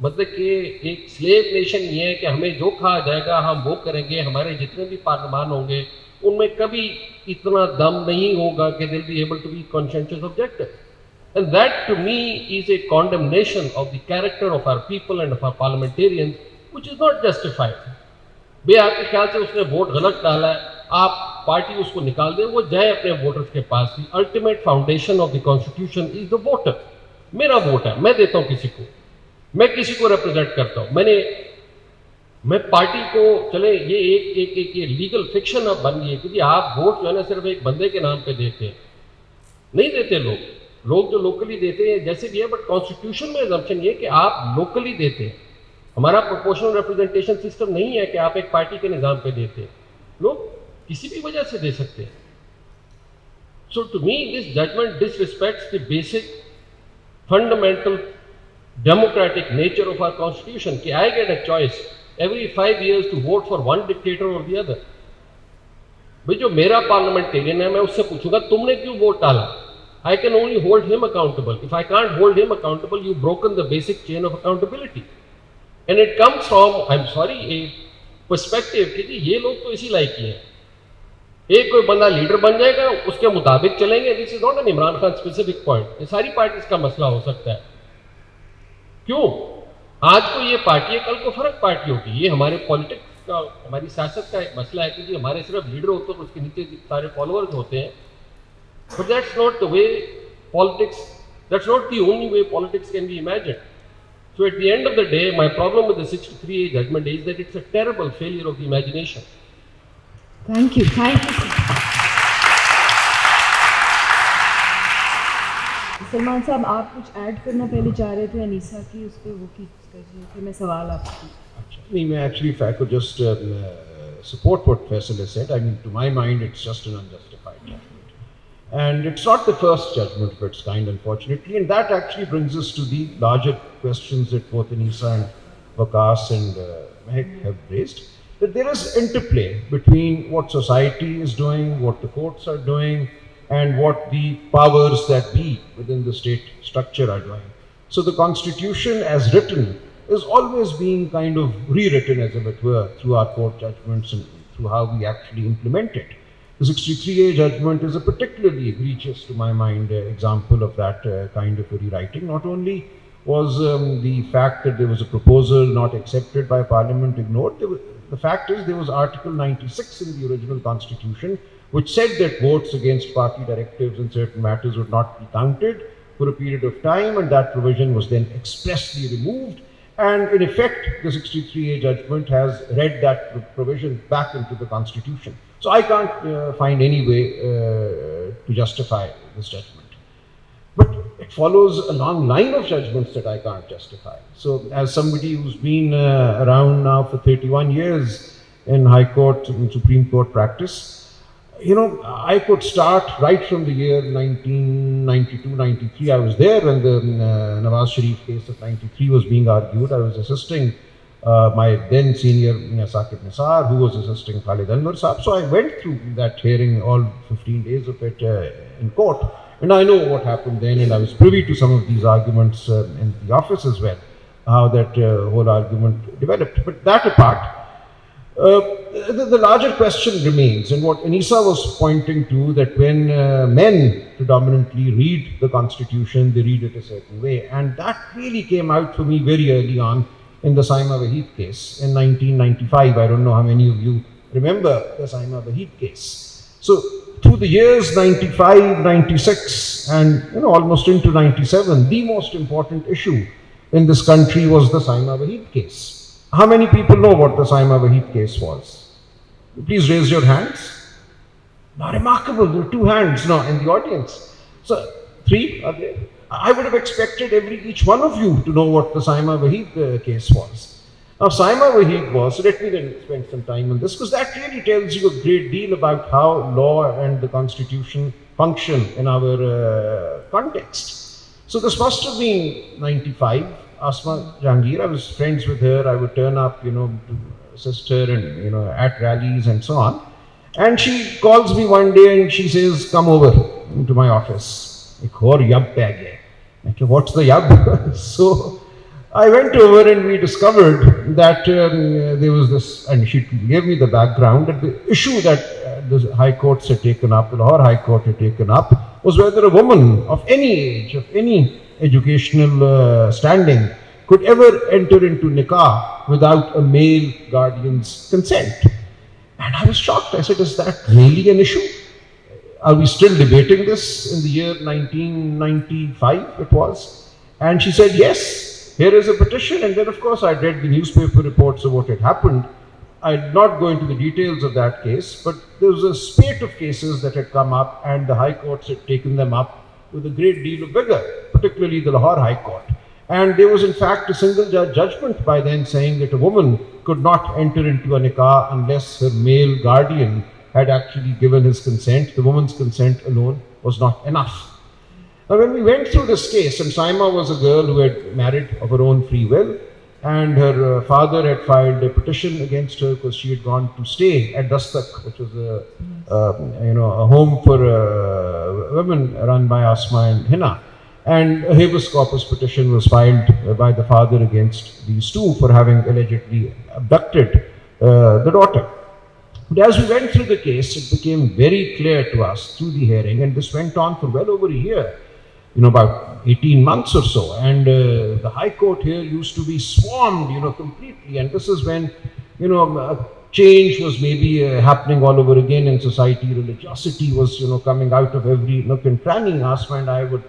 S4: मतलब कि एक स्लेव नेशन ये है कि हमें जो कहा जाएगा हम वो करेंगे, हमारे जितने भी पार्लियामान होंगे उनमें कभी इतना दम नहीं होगा कि they'll be able to be conscientious objectors. And that to me is a condemnation of the character of our people and of our parliamentarians which is not justified. बे आपके ख्याल से उसने वोट गलत डाला है, आप पार्टी उसको निकाल दें, वो जाए अपने वोटर्स के पास. The ultimate foundation of the constitution is the voter. मेरा वोट है, मैं देता हूँ किसी को, मैं किसी को रिप्रेजेंट करता हूँ. मैं पार्टी को चले ये एक ये लीगल फिक्शन अब बन गई है कि आप वोट जो है ना सिर्फ एक बंदे के नाम पे देते हैं, नहीं देते लोग जो लोकली देते हैं जैसे भी है, बट कॉन्स्टिट्यूशन में अजम्पशन ये कि आप लोकली देते हैं. हमारा प्रोपोर्शनल रिप्रेजेंटेशन सिस्टम नहीं है कि आप एक पार्टी के निज़ाम पे देते हैं, लोग किसी भी वजह से दे सकते हैं. So to me this judgement disrespects the basic fundamental democratic nature of our constitution कि I get a choice every 5 years to vote for one dictator or the other. भाई जो मेरा पार्लियामेंटेरियन है मैं उससे पूछूंगा तुमने क्यों वोट डाला. I can only hold him accountable. If I can't hold him accountable, you've broken the basic chain of accountability. And it comes from, I'm sorry, a perspective कि जी ये लोग तो इसी लायक ही हैं. एक कोई बंदा लीडर बन जाएगा उसके मुताबिक चलेंगे. This is not an Imran Khan specific point, ये सारी पार्टीज का मसला हो सकता है. क्यों आज को ये पार्टी है, कल को फर्क पार्टी होगी. ये हमारे पॉलिटिक्स का, हमारी सियासत का एक मसला है कि जी हमारे सिर्फ लीडर होते हैं उसके नीचे सारे फॉलोअर्स होते हैं. But that's not the way politics, that's not the only way politics can be imagined. So at the end of the day, my problem with the 63A judgment is that it's a terrible failure of the imagination.
S2: Thank you. Salman साहब आप कुछ add करना पहले चाह रहे थे अनीसा की, उस पर वो फिर मैं सवाल आपकी.
S3: नहीं, मैं actually if I could just support what Feisal has said. I mean, to my mind, it's just an unjustified judgment, and it's not the first judgment of its kind, unfortunately. And that actually brings us to the larger questions that both Aneesa and Waqqas and Mehak have raised. That there is interplay between what society is doing, what the courts are doing, and what the powers that be within the state structure are doing. So the Constitution as written is always being kind of rewritten, as it were, through our court judgments and through how we actually implement it. The 63A judgment is a particularly egregious, to my mind, example of that kind of a rewriting. Not only was the fact that there was a proposal not accepted by Parliament ignored, the fact is there was Article 96 in the original Constitution, which said that votes against party directives in certain matters would not be counted for a period of time, and that provision was then expressly removed. And in effect, the 63A judgment has read that provision back into the Constitution. So I can't find any way to justify this judgment. But it follows a long line of judgments that I can't justify. So as somebody who's been around now for 31 years in High Court and Supreme Court practice, I could start right from the year 1992-93. I was there when the Nawaz Sharif case of 93 was being argued. I was assisting my then senior Saqib Nisar, who was assisting Khalid Anwar Saab. So I went through that hearing, all 15 days of it in court. And I know what happened then, and I was privy to some of these arguments in the office as well, how that whole argument developed. But that apart, the larger question remains, and what Aneesa was pointing to, that when men predominantly read the Constitution, they read it a certain way. And that really came out for me very early on in the Saima Wahid case in 1995. I don't know how many of you remember the Saima Wahid case. So through the years 95, 96, and almost into 97, the most important issue in this country was the Saima Wahid case. How many people know what the Saima Wahid case was? Please raise your hands. Now, remarkable, there are 2 hands now in the audience. So, 3 are there. I would have expected each one of you to know what the Saima Wahid case was. Now, Saima Wahid was, let me then spend some time on this, because that really tells you a great deal about how law and the Constitution function in our context. So this must have been 95. Asma Jahangir, I was friends with her. I would turn up, to assist her and, at rallies and so on. And she calls me one day and she says, come over to my office. Ek aur yab pe gaya. I said, what's the yab? So I went over and we discovered that there was this, and she gave me the background, that the issue that the High Courts had taken up, the Lahore High Court had taken up, was whether a woman of any age, of any educational standing, could ever enter into nikah without a male guardian's consent. And I was shocked. I said, is that really an issue? Are we still debating this in the year 1995 it was? And she said, yes, here is a petition. And then of course I read the newspaper reports of what had happened. I did not go into the details of that case, but there was a spate of cases that had come up and the High Courts had taken them up with a great deal of vigor, particularly the Lahore High Court. And there was in fact a single judge judgment by then saying that a woman could not enter into a nikah unless her male guardian had actually given his consent. The woman's consent alone was not enough. Now when we went through this case, and Saima was a girl who had married of her own free will, and her father had filed a petition against her because she had gone to stay at Dastak, which was a home for women run by Asma and Hina. And a habeas corpus petition was filed by the father against these two for having allegedly abducted the daughter. But as we went through the case, it became very clear to us through the hearing, and this went on for well over a year, about 18 months or so. And the High Court here used to be swarmed, completely. And this is when, change was maybe happening all over again in society. Religiosity was, coming out of every nook and cranny. Asma and I would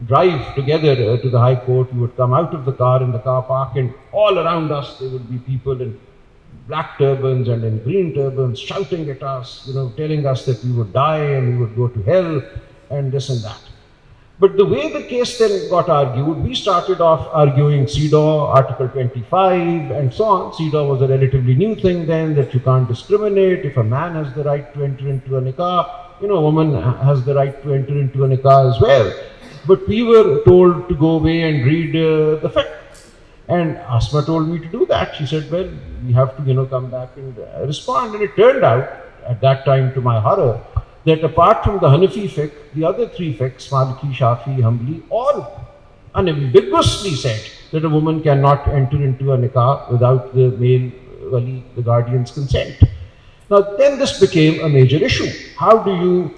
S3: drive together to the High Court. We would come out of the car in the car park, and all around us there would be people in black turbans and in green turbans shouting at us, telling us that we would die and we would go to hell and this and that. But the way the case then got argued, we started off arguing CEDAW, Article 25 and so on. CEDAW was a relatively new thing then, that you can't discriminate. If a man has the right to enter into a nikah, a woman has the right to enter into a nikah as well. But we were told to go away and read the fiqh. And Asma told me to do that. She said, well, we have to, come back and respond. And it turned out, at that time to my horror, that apart from the Hanafi fiqh, the other 3 fiqhs, Maliki, Shafi, Hanbali, all unambiguously said that a woman cannot enter into a nikah without the male wali, the guardian's consent. Now, then this became a major issue. How do you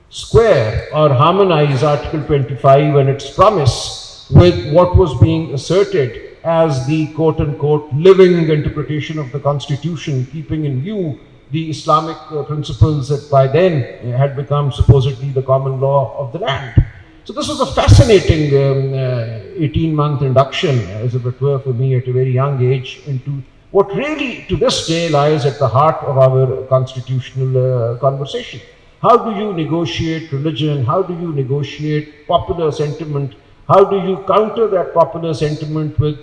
S3: square or harmonize Article 25 and its promise with what was being asserted as the quote-unquote living interpretation of the Constitution, keeping in view the Islamic principles that by then had become supposedly the common law of the land. So this was a fascinating 18-month induction, as if it were for me at a very young age, into what really to this day lies at the heart of our constitutional conversation. How do you negotiate religion? How do you negotiate popular sentiment? How do you counter that popular sentiment with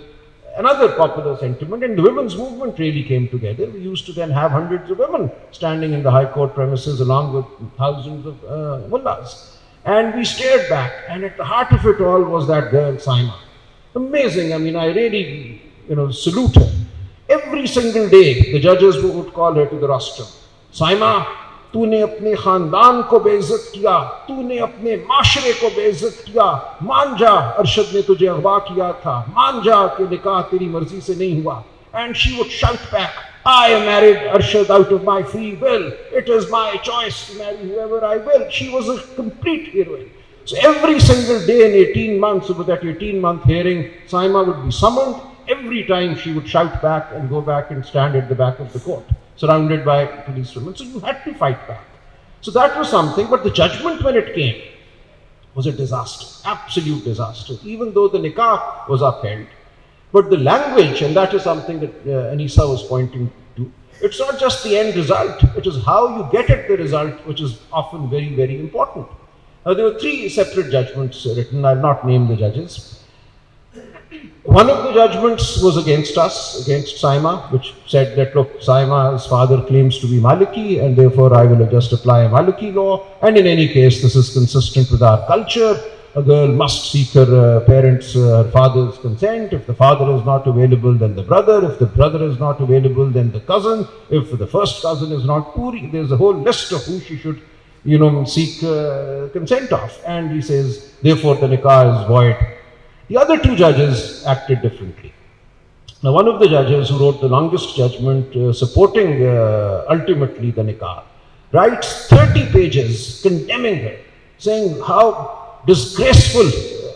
S3: another popular sentiment? And the women's movement really came together. We used to then have hundreds of women standing in the High Court premises along with thousands of mullahs. And we stared back, and at the heart of it all was that girl, Saima. Amazing. I mean, I really, salute her. Every single day, the judges would call her to the rostrum. Saima, तूने अपने खानदान को बेइज्जत किया, तूने अपने माशरे को बेइज्जत किया, मान जा अरशद ने तुझे अगवा किया था, मान जा कि निकाह तेरी मर्जी से नहीं हुआ. And she would shout back, I married Arshad out of my free will. It is my choice to marry whoever I will. She was a complete heroine. So every single day in 18 months, over that 18-month hearing, Saima would be summoned. Every time she would shout back and go back and stand at the back of the court, surrounded by policemen. So you had to fight back. So that was something, but the judgment when it came was a disaster, absolute disaster, even though the nikah was upheld. But the language, and that is something that Aneesa was pointing to, it's not just the end result, it is how you get at the result, which is often very, very important. Now, there were 3 separate judgments written. I'll not name the judges. One of the judgments was against us, against Saima, which said that, look, Saima's father claims to be Maliki, and therefore I will just apply a Maliki law. And in any case, this is consistent with our culture. A girl must seek her parents, her father's consent. If the father is not available, then the brother. If the brother is not available, then the cousin. If the first cousin is not Puri, there's a whole list of who she should, seek consent of. And he says, therefore the nikah is void. The other 2 judges acted differently. Now, one of the judges who wrote the longest judgment supporting ultimately the nikah writes 30 pages condemning her, saying how disgraceful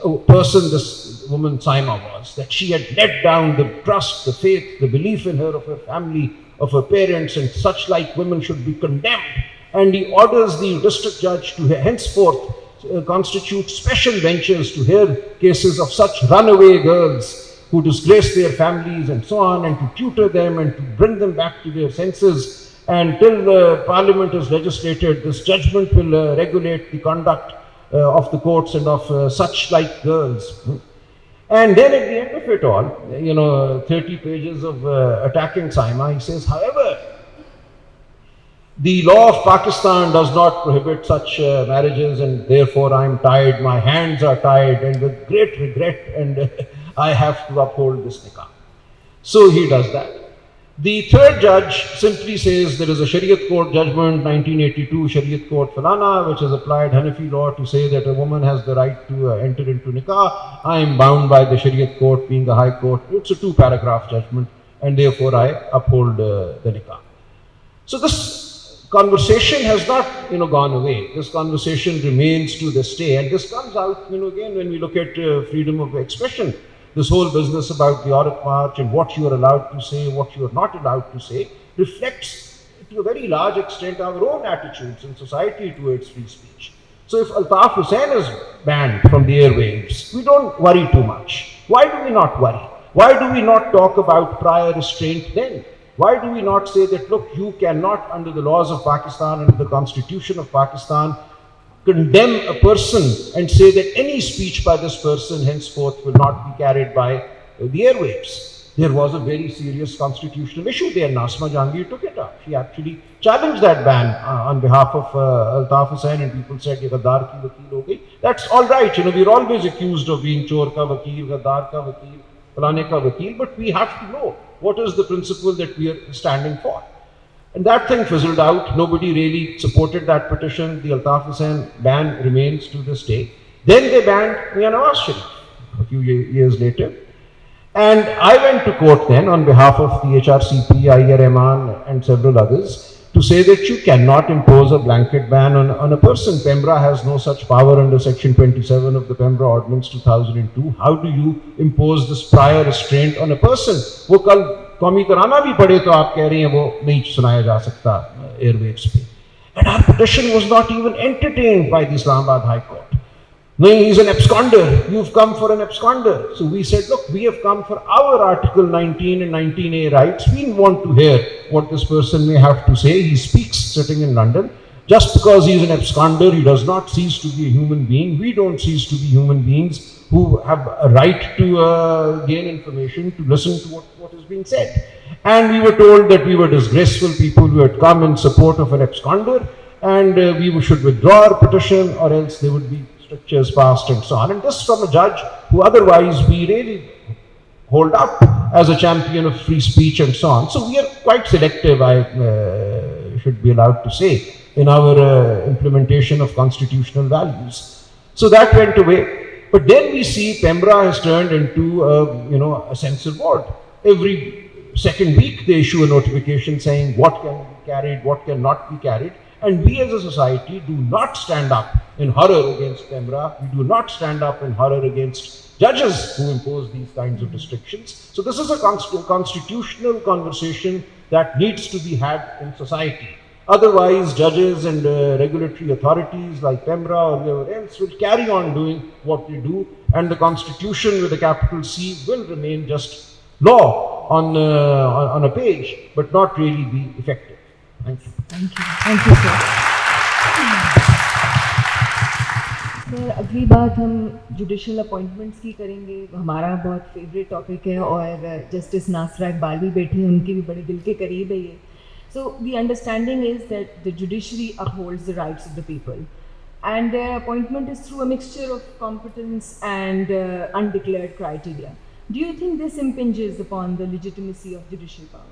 S3: a person this woman Saima was, that she had let down the trust, the faith, the belief in her, of her family, of her parents, and such like women should be condemned. And he orders the district judge to henceforth constitute special benches to hear cases of such runaway girls who disgrace their families and so on, and to tutor them and to bring them back to their senses. And till the parliament is legislated, this judgment will regulate the conduct of the courts and of such like girls. And then at the end of it all, 30 pages of attacking Saima, he says, however, the law of Pakistan does not prohibit such marriages, and therefore I am tied, my hands are tied, and with great regret, and I have to uphold this nikah. So he does that. The third judge simply says there is a Shariat Court judgment, 1982 Shariat Court Falana, which has applied Hanafi law to say that a woman has the right to enter into nikah. I am bound by the Shariat Court being the High Court. It's a 2-paragraph judgment, and therefore I uphold the nikah. So this conversation has not, gone away. This conversation remains to this day, and this comes out, again, when we look at freedom of expression. This whole business about the Aurat March and what you are allowed to say, what you are not allowed to say, reflects to a very large extent our own attitudes in society towards free speech. So if Altaf Hussain is banned from the airwaves, we don't worry too much. Why do we not worry? Why do we not talk about prior restraint then? Why do we not say that, look, you cannot, under the laws of Pakistan, under the constitution of Pakistan, condemn a person and say that any speech by this person henceforth will not be carried by the airwaves? There was a very serious constitutional issue there. Nasma Jahangir took it up. She actually challenged that ban on behalf of Altaf Hussain, and people said, ye Gaddar ki vakil ho gayi. That's all right. We're always accused of being chor ka vakil, Gaddar ka vakil, falane ka vakil, but we have to know what is the principle that we are standing for. And that thing fizzled out. Nobody really supported that petition. The Altaf Hussain ban remains to this day. Then they banned Mian Nawaz Sharif a few years later. And I went to court then on behalf of the HRCP, Aiya Rahman, and several others. to say that you cannot impose a blanket ban on a person. Pembra has no such power under Section 27 of the Pembra Ordinance 2002. How do you impose this prior restraint on a person? वो कल कौमी तराना भी पढ़े तो आप कह रही हैं वो नहीं सुनाया जा सकता airwaves पे. And our petition was not even entertained by the Islamabad High Court. No, he's an absconder. You've come for an absconder. So we said, look, we have come for our Article 19 and 19A rights. We want to hear what this person may have to say. He speaks sitting in London. Just because he's an absconder, he does not cease to be a human being. We don't cease to be human beings who have a right to gain information, to listen to what is being said. And we were told that we were disgraceful people who had come in support of an absconder, and we should withdraw our petition, or else there would be strictures passed and so on. And this from a judge who otherwise we really hold up as a champion of free speech and so on. So we are quite selective, I should be allowed to say, in our implementation of constitutional values. So that went away. But then we see Pembra has turned into a censor board. Every second week they issue a notification saying what can be carried, what cannot be carried. And we as a society do not stand up in horror against Pembra. We do not stand up in horror against judges who impose these kinds of restrictions. So this is a constitutional conversation that needs to be had in society. Otherwise, judges and regulatory authorities like Pembra or whoever else will carry on doing what they do, and the constitution with a capital C will remain just law on a page, but not really be effective. Thank you.
S2: Thank you. Thank you, sir. Sir अगली बात हम judicial appointments की करेंगे. हमारा बहुत favourite topic है और justice नासरा इकबाल भी बैठी हैं, उनकी भी बड़े दिल के करीब है ये. So the understanding is that the judiciary upholds the rights of the people, and their appointment is through a mixture of competence and undeclared criteria. Do you think this impinges upon the legitimacy of judicial power?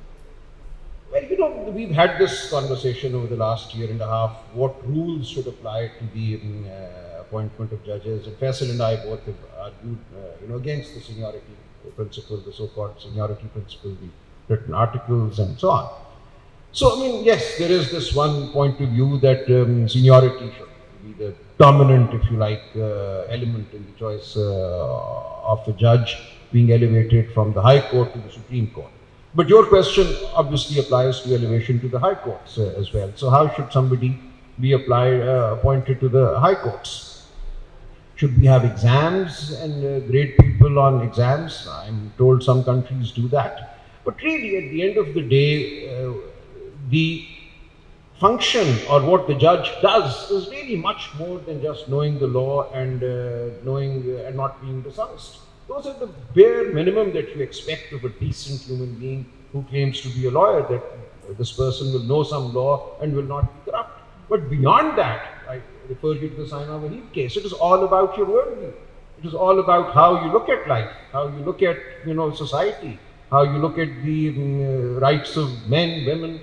S3: Well, we've had this conversation over the last year and a half, what rules should apply to the appointment of judges. And Feisal and I both have argued, against the seniority principle, the so-called seniority principle, the written articles and so on. So, yes, there is this one point of view that seniority should be the dominant, if you like, element in the choice of a judge being elevated from the High Court to the Supreme Court. But your question obviously applies to elevation to the High Courts as well. So how should somebody be appointed to the High Courts? Should we have exams and grade people on exams? I'm told some countries do that. But really, at the end of the day, the function or what the judge does is really much more than just knowing the law and knowing and not being dishonest. Those are the bare minimum that you expect of a decent human being who claims to be a lawyer, that this person will know some law and will not be corrupt. But beyond that, I refer you to the Saina Wahid case. It is all about your worldview. It is all about how you look at life, how you look at society, how you look at the rights of men, women,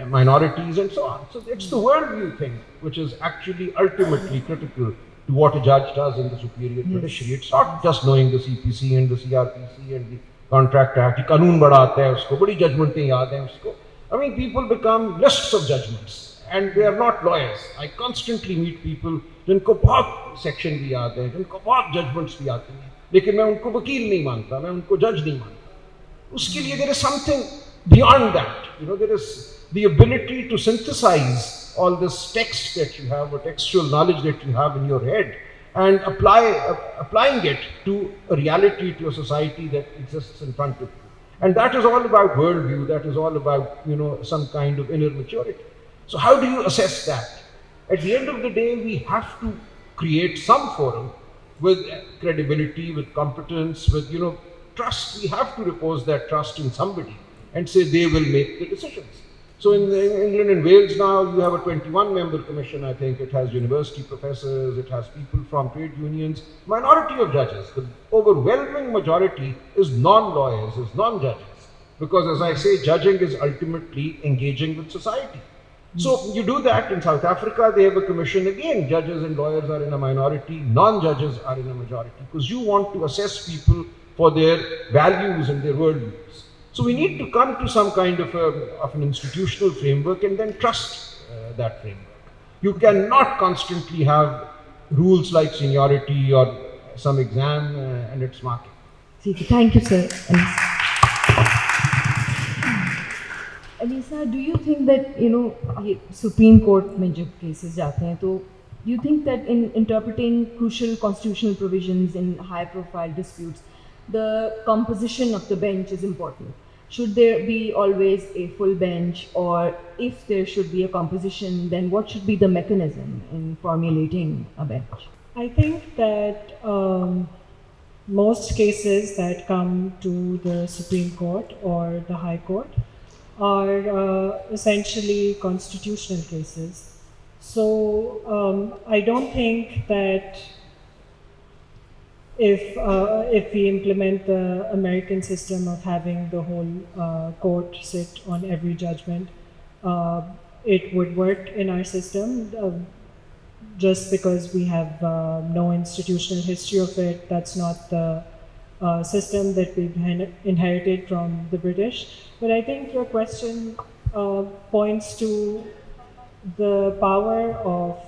S3: minorities and so on. So it's the worldview thing which is actually ultimately critical to what a judge does in the superior judiciary. It's not just knowing the CPC and the CRPC and the Contract Act. Qanoon bada aata hai usko, badi judgments yaad hai usko. People become lists of judgments and they are not lawyers. I constantly meet people jinko bahut section bhi yaad hai, jinko bahut judgments bhi aate hain. Lekin main unko vakeel nahi manta, main unko judge nahi manta. Uske liye there is something beyond that. There is the ability to synthesize all this text that you have, or textual knowledge that you have in your head, and applying it to a reality, to a society that exists in front of you. And that is all about worldview, that is all about, some kind of inner maturity. So how do you assess that? At the end of the day, we have to create some forum with credibility, with competence, with, trust. We have to repose that trust in somebody and say they will make the decisions. So in England and Wales now, you have a 21-member commission, I think. It has university professors, it has people from trade unions, minority of judges. The overwhelming majority is non-lawyers, is non-judges. Because as I say, judging is ultimately engaging with society. So you do that. In South Africa, they have a commission. Again, judges and lawyers are in a minority, non-judges are in a majority. Because you want to assess people for their values and their worldviews. So we need to come to some kind of an institutional framework and then trust that framework. You cannot constantly have rules like seniority or some exam and its marking.
S2: Thank you, sir. Aneesa, do you think that, ये Supreme Court में जब cases जाते हैं, तो do you think that in interpreting crucial constitutional provisions in high-profile disputes, the composition of the bench is important? Should there be always a full bench, or if there should be a composition, then what should be the mechanism in formulating a bench?
S5: I think that most cases that come to the Supreme Court or the High Court are essentially constitutional cases. So I don't think that if we implement the American system of having the whole court sit on every judgment, it would work in our system. Just because we have no institutional history of it, that's not the system that we've inherited from the British. But I think your question points to the power of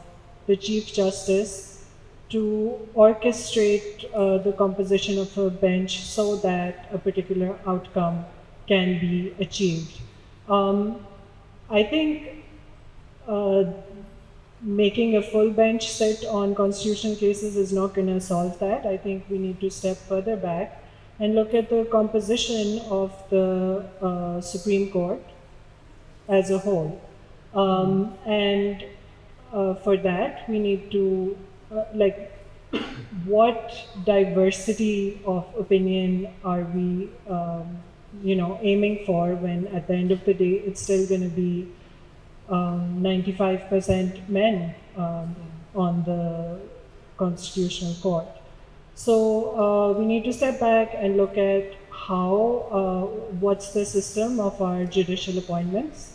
S5: the Chief Justice to orchestrate the composition of a bench so that a particular outcome can be achieved. I think making a full bench sit on constitutional cases is not going to solve that. I think we need to step further back and look at the composition of the Supreme Court as a whole. And for that, we need to, what diversity of opinion are we, aiming for, when at the end of the day, it's still going to be 95% men on the Constitutional Court. So we need to step back and look at what's the system of our judicial appointments.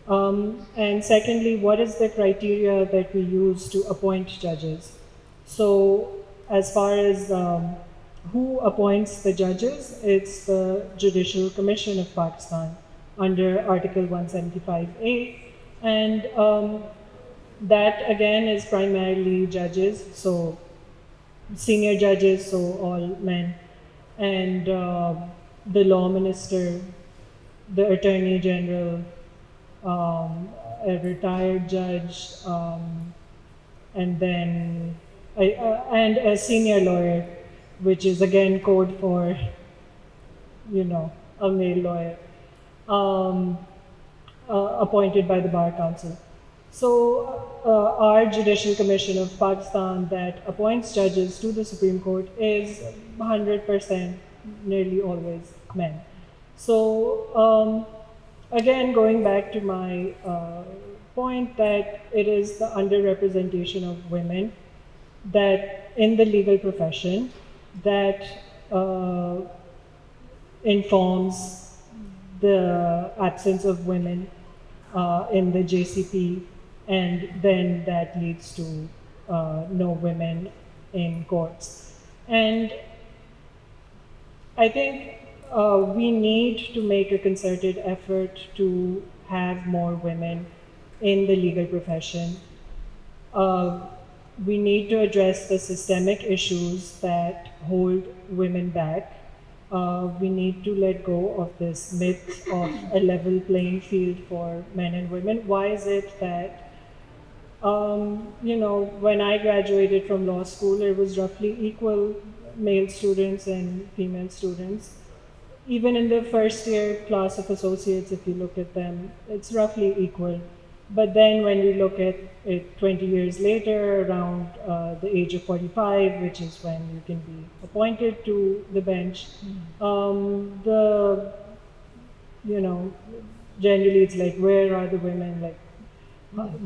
S5: And secondly, what is the criteria that we use to appoint judges? So as far as who appoints the judges, it's the Judicial Commission of Pakistan under Article 175A. And that again is primarily judges, so senior judges, so all men, and the law minister, the attorney general, a retired judge, and then and a senior lawyer, which is again code for, a male lawyer. Appointed by the Bar Council. So our Judicial Commission of Pakistan that appoints judges to the Supreme Court is 100% nearly always men. So again, going back to my point that it is the underrepresentation of women that in the legal profession that informs the absence of women in the JCP, and then that leads to no women in courts. And I think we need to make a concerted effort to have more women in the legal profession. We need to address the systemic issues that hold women back. We need to let go of this myth of a level playing field for men and women. Why is it that, when I graduated from law school, there was roughly equal male students and female students. Even in the first year class of associates, if you look at them, it's roughly equal. But then when we look at it 20 years later, around the age of 45, which is when you can be appointed to the bench, generally it's like, where are the women? Like,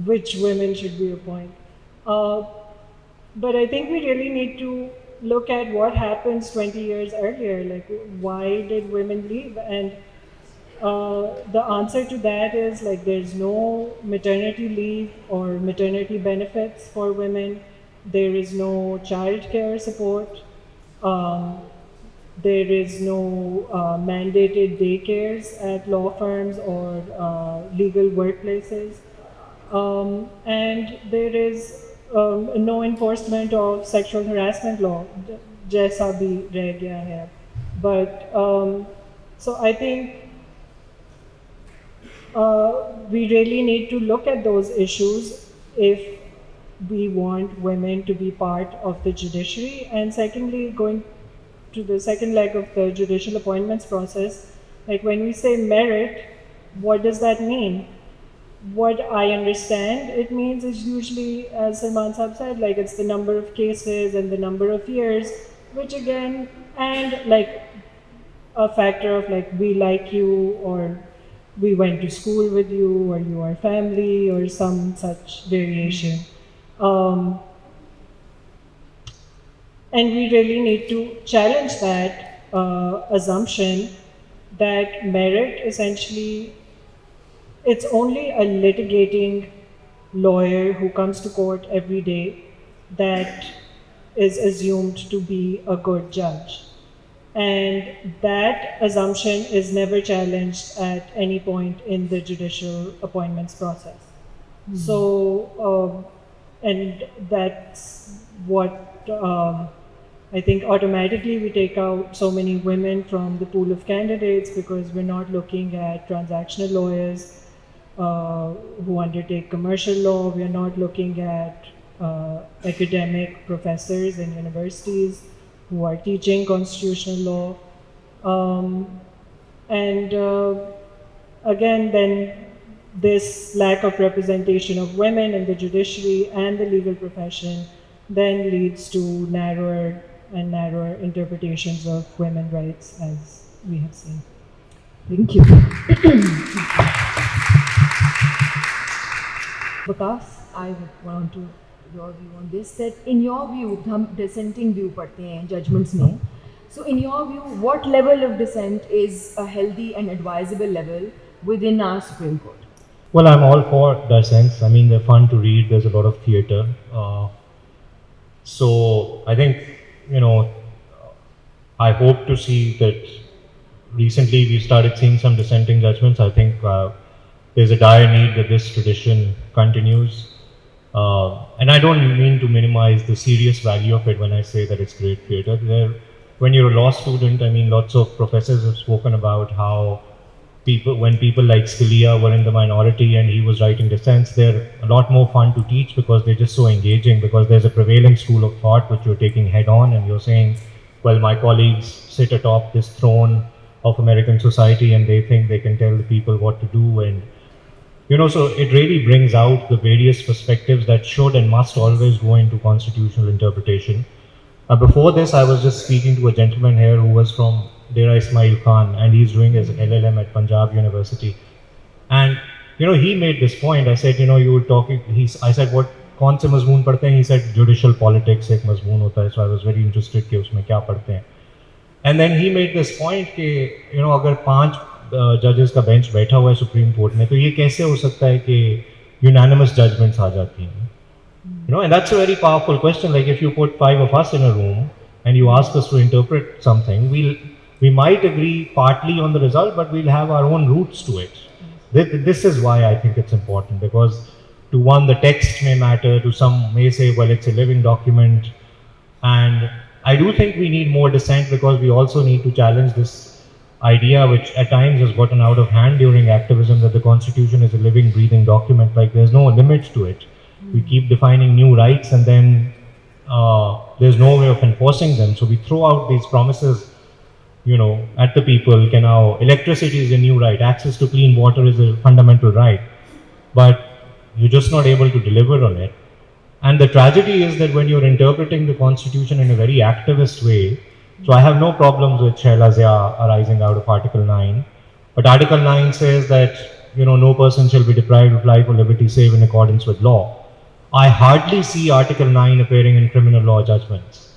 S5: which women should we appoint? But I think we really need to look at what happens 20 years earlier. Like, why did women leave? And the answer to that is like there's no maternity leave or maternity benefits for women. There is no child care support. There is no mandated daycares at law firms or legal workplaces. And there is no enforcement of sexual harassment law, जैसा भी रह गया है. But so I think we really need to look at those issues if we want women to be part of the judiciary. And secondly, going to the second leg of the judicial appointments process, like when we say merit, what does that mean? What I understand it means is usually, as Salman Saab said, like it's the number of cases and the number of years, which again, and like a factor of like we like you, or we went to school with you, or you are family, or some such variation. And we really need to challenge that assumption that merit essentially, it's only a litigating lawyer who comes to court every day that is assumed to be a good judge. And that assumption is never challenged at any point in the judicial appointments process. So, and that's what I think automatically we take out so many women from the pool of candidates, because we're not looking at transactional lawyers who undertake commercial law. We're not looking at academic professors in universities who are teaching constitutional law. Again, then this lack of representation of women in the judiciary and the legal profession then leads to narrower and narrower interpretations of women's rights, as we have seen.
S2: Thank you. Waqqas, I want to your view on this, that in your view, हम dissenting view पढ़ते हैं judgments में. So in your view, what level of dissent is a healthy and advisable level within our Supreme Court?
S6: Well, I'm all for dissents. I mean, they're fun to read. There's a lot of theatre. So I think, I hope to see that recently we started seeing some dissenting judgments. I think there's a dire need that this tradition continues. And I don't mean to minimize the serious value of it when I say that it's great theatre. When you're a law student, I mean, lots of professors have spoken about how when people like Scalia were in the minority and he was writing dissents, they're a lot more fun to teach because they're just so engaging, because there's a prevailing school of thought which you're taking head on, and you're saying, well, my colleagues sit atop this throne of American society and they think they can tell the people what to do. And so it really brings out the various perspectives that should and must always go into constitutional interpretation. Before this, I was just speaking to a gentleman here who was from Dera Ismail Khan, and he's doing his LLM at Punjab University. And he made this point. I said, you were talking. I said, what kaun se mazmoon padhte hain? He said, judicial politics ek mazmoon hota hai. So I was very interested कि उसमें क्या पढ़ते हैं. And then he made this point कि अगर 5 जजेस का bench बैठा हुआ है सुप्रीम कोर्ट में, तो ये कैसे हो सकता है कि यूनानिमस जजमेंट्स आ जाती हैं? And that's a very powerful question. Like if you put 5 of us in a room and you ask us to interpret something, we might agree partly on the result, but we'll have our own roots to it. This is why I think it's important, because to one, the text may matter, to some may say, well, it's a living document. And I do think we need more dissent, because we also need to challenge this idea, which at times has gotten out of hand during activism, that the Constitution is a living, breathing document. Like there's no limit to it. We keep defining new rights, and then there's no way of enforcing them. So we throw out these promises, at the people. Now electricity is a new right, access to clean water is a fundamental right, but you're just not able to deliver on it. And the tragedy is that when you're interpreting the Constitution in a very activist way, so I have no problems with Shehla Zia arising out of Article 9, but Article 9 says that, no person shall be deprived of life or liberty save in accordance with law. I hardly see Article 9 appearing in criminal law judgments.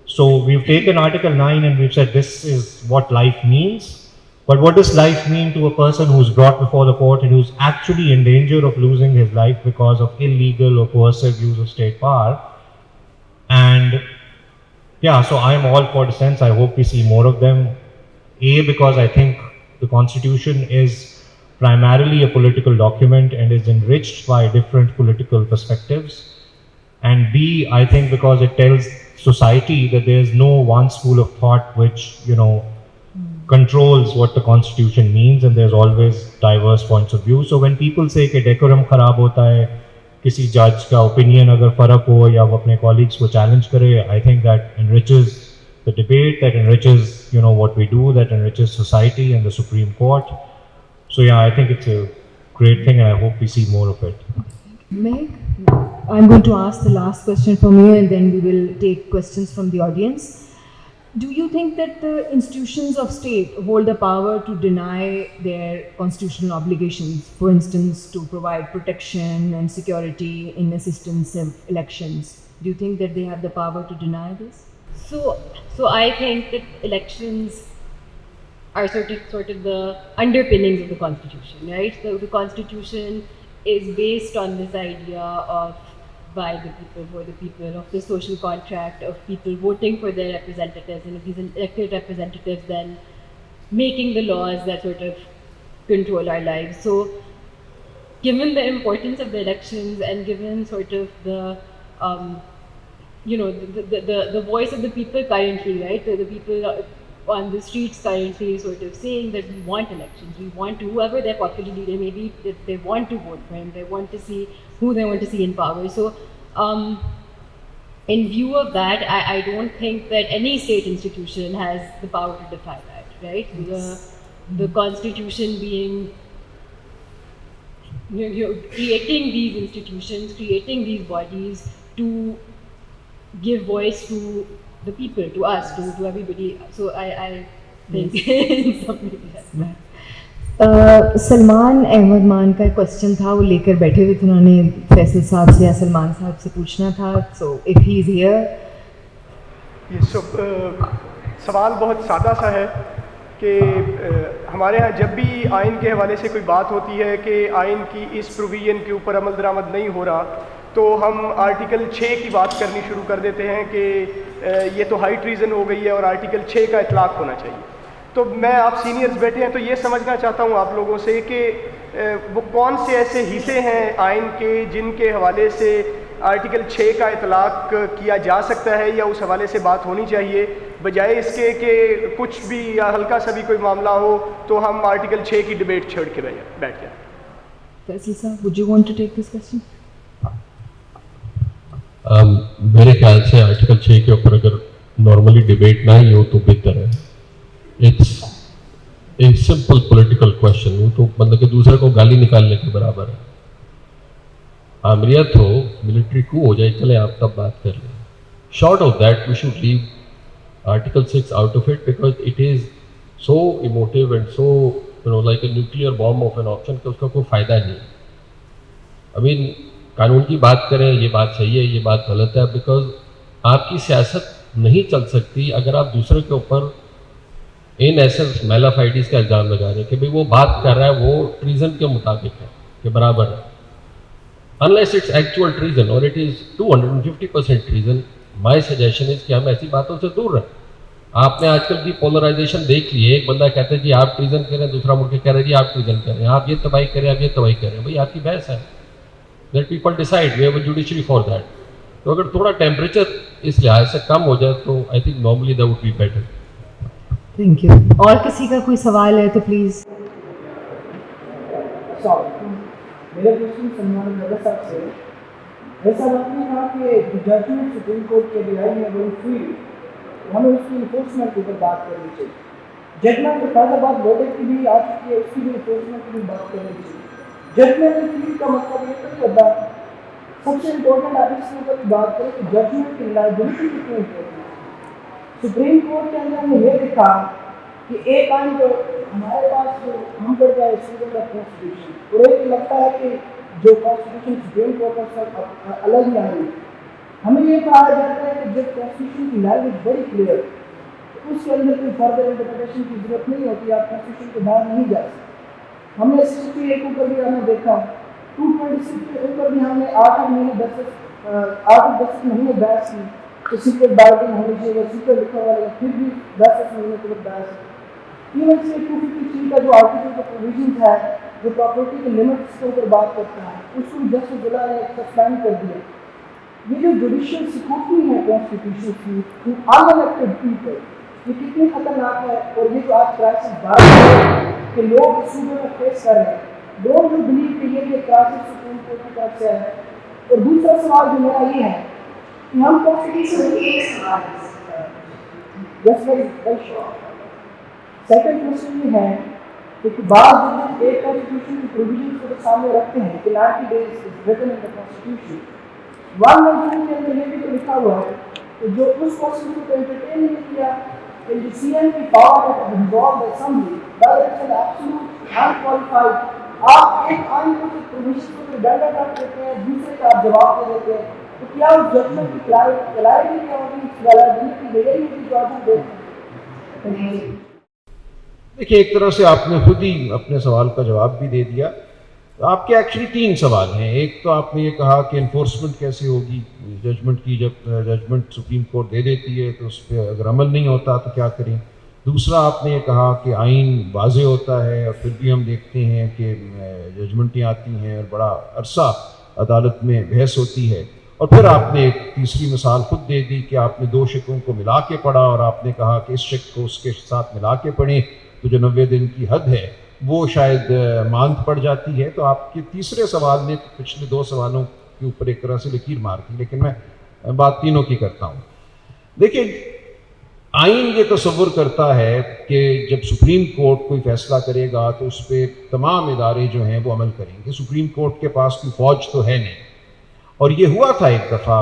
S6: So we've taken Article 9 and we've said this is what life means. But what does life mean to a person who's brought before the court and who's actually in danger of losing his life because of illegal or coercive use of state power? And Yeah, so I'm all for dissents. I hope we see more of them. A, because I think the Constitution is primarily a political document and is enriched by different political perspectives. And B, I think because it tells society that there is no one school of thought which, controls what the Constitution means, and there's always diverse points of view. So when people say कि decorum खराब होता है, किसी जज का opinion अगर फर्क हो या वो अपने colleagues को challenge करे, I think that enriches the debate, that enriches what we do, that enriches society and the Supreme Court. So yeah, I think it's a great thing, and I hope we see more of it.
S2: Mehak, I'm going to ask the last question from you, and then we will take questions from the audience. Do you think that the institutions of state hold the power to deny their constitutional obligations, for instance, to provide protection and security in assistance of elections? Do you think that they have the power to deny this?
S1: So I think that elections are sort of the underpinnings of the Constitution, right? So the Constitution is based on this idea of by the people, for the people, of the social contract, of people voting for their representatives, and of these elected representatives then making the laws that sort of control our lives. So given the importance of the elections and given sort of the the voice of the people currently, right? The people on the streets currently sort of saying that we want elections, we want to, whoever their popular leader may be, that they want to vote for him, they want to see who they want to see in power. So in view of that, I don't think that any state institution has the power to defy that, right? The Constitution being creating these institutions, creating these bodies to give voice to the people, to us, to everybody. So I think in some ways.
S2: Salman Ahmad मान का question था, वो लेकर बैठे हुए थे, उन्होंने फैसल साहब से या सलमान साहब से पूछना था. So if he is here.
S7: ये सवाल बहुत सादा सा है कि हमारे यहाँ जब भी आइन के हवाले से कोई बात होती है कि आइन की इस प्रोविज़न के ऊपर अमल दरामद नहीं हो रहा, तो हम आर्टिकल 6 की बात करनी शुरू कर देते हैं कि ये तो हाई ट्रीज़न हो गई है और आर्टिकल 6 का इतलाक़ होना चाहिए. तो मैं, आप सीनियर्स बैठे हैं, तो ये समझना चाहता हूँ आप लोगों से कि वो कौन से ऐसे हिस्से हैं आइन के जिनके हवाले से आर्टिकल 6 का इतलाक़ किया जा सकता है या उस हवाले से बात होनी चाहिए, बजाय इसके कि कुछ भी या हल्का सा भी कोई मामला हो तो हम आर्टिकल 6 की डिबेट छेड़ के बैठ जाए.
S2: फैसल साहब, would you want to take this question?
S4: मेरे ख्याल से आर्टिकल 6 के ऊपर अगर नॉर्मली डिबेट ना ही हो तो बेहतर है. It's a simple political question. वो तो मतलब कि दूसरे को गाली निकालने के बराबर है. आमरीत हो, मिलिट्री कू हो जाए, चले आप तब बात कर लें. Short of that we should leave article 6 out of it because it is so emotive and so like a nuclear bomb of an option कि उसका कोई फ़ायदा नहीं. आई मीन कानून की बात करें, ये बात सही है, ये बात गलत है, बिकॉज आपकी सियासत नहीं चल सकती अगर आप दूसरे के ऊपर इन एसेंस मेलाफाइडीज का इल्ज़ाम लगा रहे हैं कि भाई वो बात कर रहा है वो ट्रीजन के मुताबिक है, के बराबर है. अनलेस इट्स एक्चुअल ट्रीजन और it is 250% treason, my suggestion is कि हम ऐसी बातों से दूर रहें. आपने आजकल की पोलराइजेशन देख ली है. एक बंदा कहता है जी आप ट्रीजन करें, दूसरा मुड़ के कह रहे हैं जी आप ट्रीजन करें, आप ये तबाही करें, आप ये तबाही करें. भाई आपकी बहस है. Let people decide. We have a judiciary for that. तो अगर थोड़ा टेम्परेचर इस लिहाज से कम हो जाए तो I think normally that would be better.
S2: Thank you. और किसी का कोई सवाल है तो प्लीज़.
S8: मेरा क्वेश्चन सलमान अगा साहब से. ऐसा आपने कहा कि जजमेंट सुप्रीम कोर्ट के रिहाई में वो फ्री, हमें उसकी इन्फोर्समेंट के ऊपर बात करनी चाहिए. जजमेंट के ताज़ा बात वर्डिक्ट की भी आ चुकी है, उसकी भी इन्फोर्समेंट की भी बात करनी चाहिए. जजमेंट फील्ड का मतलब ये नहीं होता. सबसे इम्पोर्टेंट आप इसके ऊपर भी बात करें कि जजमेंट की रिलायबिलिटी कितनी इम्पोर्टेंट है. सुप्रीम कोर्ट के अंदर हमने ये देखा कि एक आइन जो हमारे पास जो हम कर जाए स्टूडेंट ऑफ कॉन्स्टिट्यूशन, और एक लगता है कि जो कॉन्स्टिट्यूशन सुप्रीम कोर्ट का सब अलग ही आइन. हमें ये कहा जाता है कि जब कॉन्स्टिट्यूशन की लैंग्वेज बड़ी क्लियर तो उसके अंदर कोई फर्दर इंटरप्रिटेशन की जरूरत नहीं होती, आप कॉन्स्टिट्यूशन के बाहर नहीं जा सकते. हमने 68 के ऊपर भी हमने देखा, 226 के ऊपर भी हमने 8 महीने 10 महीने बहस की. تو سیکرٹ بارگین ہونی چاہیے, سیکرٹ لکھا ہوا ہے پھر بھی 10 مہینے کے بعد 10. ایون سے 253 کا جو آرٹیکل کا پروویژن ہے جو پراپرٹی کے لمٹس کے اوپر بات کرتا ہے, اس کو جسٹس جولائی نے سسپینڈ کر دیا. یہ جو جوڈیشل سیکورٹی ہے کانسٹیٹیوشن کی ان الیکٹڈ پیپل, یہ کتنی خطرناک ہے. اور یہ جو آج کرائسس بڑھ رہا ہے کہ لوگ اس صوبے میں فیس کر رہے ہیں, لوگ جو بلیو کہ یہ کرائسس سپریم کورٹ کی طرف سے ہے. اور دوسرا سوال جو میرا یہ ہے کہ ہم سیکنڈ کوشچن یہ ہے کہ بعض ججز ایک کانسٹیٹیوشن کی پروویژن کو سامنے رکھتے ہیں کہ 90 days is written in the constitution. 119 کے اندر یہ بھی تو لکھا ہوا ہے کہ جو اس کانسٹیٹیوشن کو انٹرٹین نہیں کیا کہ جو سی ایم کی پاور ہے involve the assembly whether it's an absolute unqualified, آپ ایک آئین کو پروویژن کو ڈنڈا کر دیتے ہیں, دوسرے کا آپ جواب دے دیتے ہیں, تو کیا اس ججمنٹ کی کلیئرٹی کیا ہوگی, ویلیڈیٹی دے گئی ہوگی جو آپ دیتے ہیں.
S3: دیکھیے ایک طرح سے آپ نے خود ہی اپنے سوال کا جواب بھی دے دیا. آپ کے ایکچولی 3 سوال ہیں. ایک تو آپ نے یہ کہا کہ انفورسمنٹ کیسے ہوگی ججمنٹ کی, جب ججمنٹ سپریم کورٹ دے دیتی ہے تو اس پہ اگر عمل نہیں ہوتا تو کیا کریں. دوسرا آپ نے یہ کہا کہ آئین واضح ہوتا ہے اور پھر بھی ہم دیکھتے ہیں کہ ججمنٹیں آتی ہیں اور بڑا عرصہ عدالت میں بحث ہوتی ہے. اور پھر آپ نے ایک تیسری مثال خود دے دی کہ آپ نے 2 شکوں کو ملا کے پڑھا اور آپ نے کہا کہ اس شک کو اس کے ساتھ ملا کے پڑھیں تو جو 90 دن کی حد ہے وہ شاید ماند پڑ جاتی ہے. تو آپ کے تیسرے سوال نے پچھلے 2 سوالوں کے اوپر ایک طرح سے لکیر مار دی, لیکن میں بات تینوں کی کرتا ہوں. دیکھیے آئین یہ تصور کرتا ہے کہ جب سپریم کورٹ کوئی فیصلہ کرے گا تو اس پہ تمام ادارے جو ہیں وہ عمل کریں گے. سپریم کورٹ کے پاس کوئی فوج تو ہے نہیں, اور یہ ہوا تھا ایک دفعہ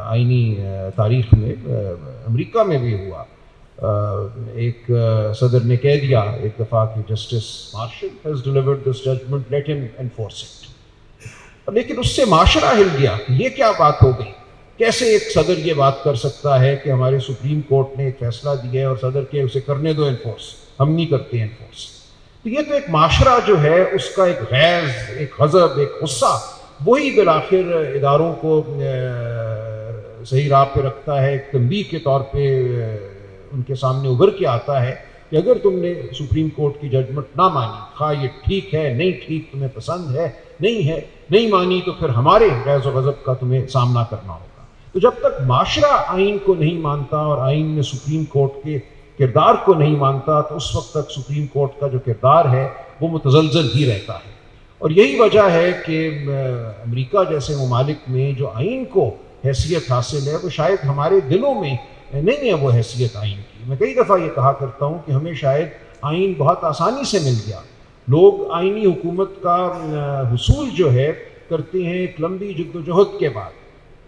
S3: آئینی تاریخ میں, امریکہ میں بھی ہوا. ایک صدر نے کہہ دیا ایک دفعہ کہ justice Marshall has delivered this judgement, let ہم انفورس اٹ. لیکن اس سے معاشرہ ہل گیا کہ یہ کیا بات ہو گئی, کیسے ایک صدر یہ بات کر سکتا ہے کہ ہمارے سپریم کورٹ نے ایک فیصلہ دیا ہے اور صدر کے اسے کرنے دو انفورس, ہم نہیں کرتے انفورس. تو یہ تو ایک معاشرہ جو ہے اس کا ایک غیظ, ایک غضب, ایک غصہ, وہی بالآخر اداروں کو صحیح راہ پہ رکھتا ہے. ایک تنبیہ کے طور پہ ان کے سامنے ابھر کے آتا ہے کہ اگر تم نے سپریم کورٹ کی ججمنٹ نہ مانی, خواہ یہ ٹھیک ہے نہیں ٹھیک, تمہیں پسند ہے نہیں مانی, تو پھر ہمارے غیظ و غضب کا تمہیں سامنا کرنا ہوگا. تو جب تک معاشرہ آئین کو نہیں مانتا اور آئین میں سپریم کورٹ کے کردار کو نہیں مانتا تو اس وقت تک سپریم کورٹ کا جو کردار ہے وہ متزلزل ہی رہتا ہے. اور یہی وجہ ہے کہ امریکہ جیسے ممالک میں جو آئین کو حیثیت حاصل ہے وہ شاید ہمارے دلوں میں نہیں ہے وہ حیثیت آئین کی. میں کئی دفعہ یہ کہا کرتا ہوں کہ ہمیں شاید آئین بہت آسانی سے مل گیا. لوگ آئینی حکومت کا حصول جو ہے کرتے ہیں ایک لمبی جدوجہد کے بعد.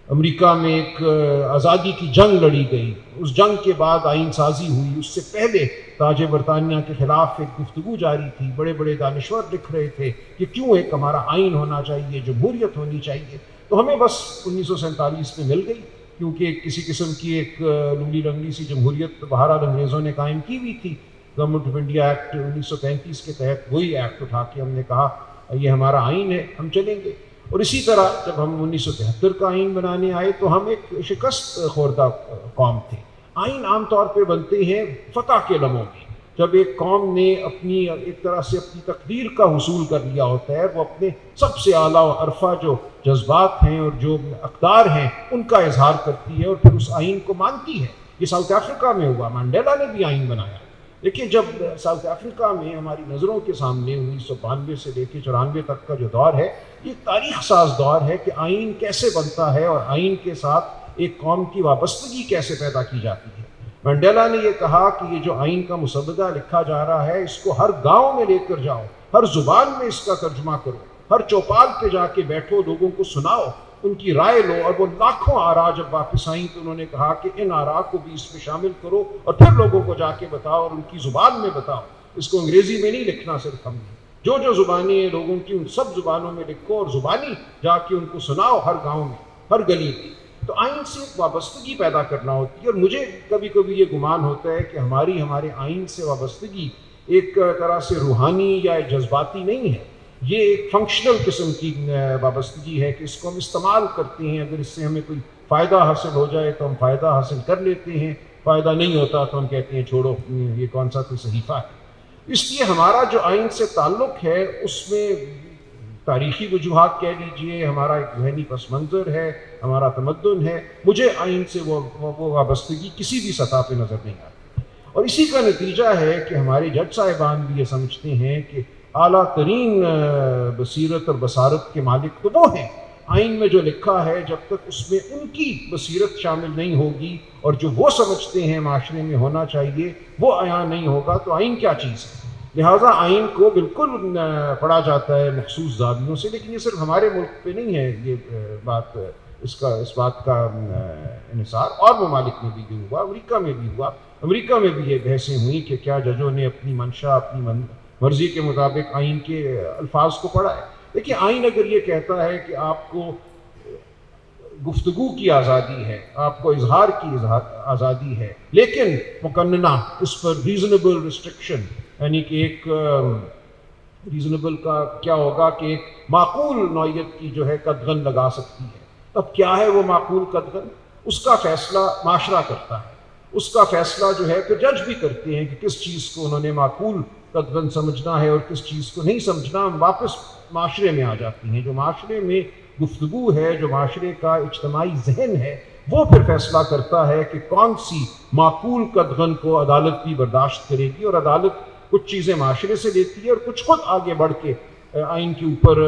S3: امریکہ میں ایک آزادی کی جنگ لڑی گئی, اس جنگ کے بعد آئین سازی ہوئی. اس سے پہلے تاج برطانیہ کے خلاف ایک گفتگو جاری تھی, بڑے بڑے دانشور لکھ رہے تھے کہ کیوں ایک ہمارا آئین ہونا چاہیے, جمہوریت ہونی چاہیے. تو ہمیں بس 1947 میں مل گئی, کیونکہ کسی قسم کی ایک لنگی لنگڑی سی جمہوریت بہرحال انگریزوں نے قائم کی ہوئی تھی. گورنمنٹ آف انڈیا ایکٹ 1935 کے تحت وہی ایکٹ اٹھا کے ہم نے کہا یہ ہمارا آئین ہے, ہم چلیں گے. اور اسی طرح جب ہم 1973 کا آئین بنانے آئے تو ہم ایک شکست خوردہ قوم تھے. آئین عام طور پہ بنتے ہیں فتح کے لمحوں میں, جب ایک قوم نے اپنی ایک طرح سے اپنی تقدیر کا حصول کر لیا ہوتا ہے, وہ اپنے سب سے اعلیٰ و عرفہ جو جذبات ہیں اور جو اقدار ہیں ان کا اظہار کرتی ہے اور پھر اس آئین کو مانتی ہے. یہ ساؤتھ افریقہ میں ہوا, منڈیلا نے بھی آئین بنایا. دیکھیے جب ساؤتھ افریقہ میں ہماری نظروں کے سامنے 1992 سے لے کے 94 تک کا جو دور ہے, یہ تاریخ ساز دور ہے کہ آئین کیسے بنتا ہے اور آئین کے ساتھ ایک قوم کی وابستگی کیسے پیدا کی جاتی ہے. منڈیلا نے یہ کہا کہ یہ جو آئین کا مسودہ لکھا جا رہا ہے اس کو ہر گاؤں میں لے کر جاؤ, ہر زبان میں اس کا ترجمہ کرو, ہر چوپال پہ جا کے بیٹھو, لوگوں کو سناؤ, ان کی رائے لو. اور وہ لاکھوں آراء جب واپس آئیں تو انہوں نے کہا کہ ان آراء کو بھی اس میں شامل کرو اور پھر لوگوں کو جا کے بتاؤ اور ان کی زبان میں بتاؤ. اس کو انگریزی میں نہیں لکھنا صرف ہم نے, جو زبانیں ہیں لوگوں کی ان سب زبانوں میں لکھو اور زبانی جا کے ان کو سناؤ ہر گاؤں میں, ہر گلی میں. تو آئین سے ایک وابستگی پیدا کرنا ہوتی ہے. اور مجھے کبھی کبھی یہ گمان ہوتا ہے کہ ہمارے آئین سے وابستگی ایک طرح سے روحانی یا جذباتی نہیں ہے, یہ ایک فنکشنل قسم کی وابستگی ہے کہ اس کو ہم استعمال کرتے ہیں. اگر اس سے ہمیں کوئی فائدہ حاصل ہو جائے تو ہم فائدہ حاصل کر لیتے ہیں، فائدہ نہیں ہوتا تو ہم کہتے ہیں چھوڑو یہ کون سا کوئی صحیفہ ہے۔ اس لیے ہمارا جو آئین سے تعلق ہے اس میں تاریخی وجوہات کہہ لیجئے، ہمارا ایک ذہنی پس منظر ہے، ہمارا تمدن ہے، مجھے آئین سے وہ وابستگی کسی بھی سطح پہ نظر نہیں آتی۔ اور اسی کا نتیجہ ہے کہ ہمارے جج صاحبان بھی یہ سمجھتے ہیں کہ اعلیٰ ترین بصیرت اور بصارت کے مالک تو وہ ہیں، آئین میں جو لکھا ہے جب تک اس میں ان کی بصیرت شامل نہیں ہوگی اور جو وہ سمجھتے ہیں معاشرے میں ہونا چاہیے وہ عیاں نہیں ہوگا تو آئین کیا چیز ہے۔ لہٰذا آئین کو بالکل پڑھا جاتا ہے مخصوص زاویوں سے، لیکن یہ صرف ہمارے ملک پہ نہیں ہے یہ بات، اس بات کا انحصار اور ممالک میں بھی یہ ہوا، امریکہ میں بھی ہوا۔ امریکہ میں بھی یہ بحثیں ہوئیں کہ کیا ججوں نے اپنی منشا اپنی مرضی کے مطابق آئین کے الفاظ کو پڑھا ہے۔ دیکھیے آئین اگر یہ کہتا ہے کہ آپ کو گفتگو کی آزادی ہے، آپ کو اظہار کی آزادی ہے، لیکن مقننہ اس پر ریزنیبل ریسٹرکشن، یعنی کہ ایک ریزنیبل کا کیا ہوگا کہ ایک معقول نوعیت کی جو ہے قدغن لگا سکتی ہے۔ اب کیا ہے وہ معقول قدغن؟ اس کا فیصلہ معاشرہ کرتا ہے، اس کا فیصلہ جو ہے کہ جج بھی کرتے ہیں کہ کس چیز کو انہوں نے معقول قدغن سمجھنا ہے اور کس چیز کو نہیں سمجھنا۔ ہم واپس معاشرے میں آ جاتی ہیں، جو معاشرے میں گفتگو ہے، جو معاشرے کا اجتماعی ذہن ہے، وہ پھر فیصلہ کرتا ہے کہ کون سی معقول قدغن کو عدالت بھی برداشت کرے گی، اور عدالت کچھ چیزیں معاشرے سے لیتی ہے اور کچھ خود آگے بڑھ کے آئین کے اوپر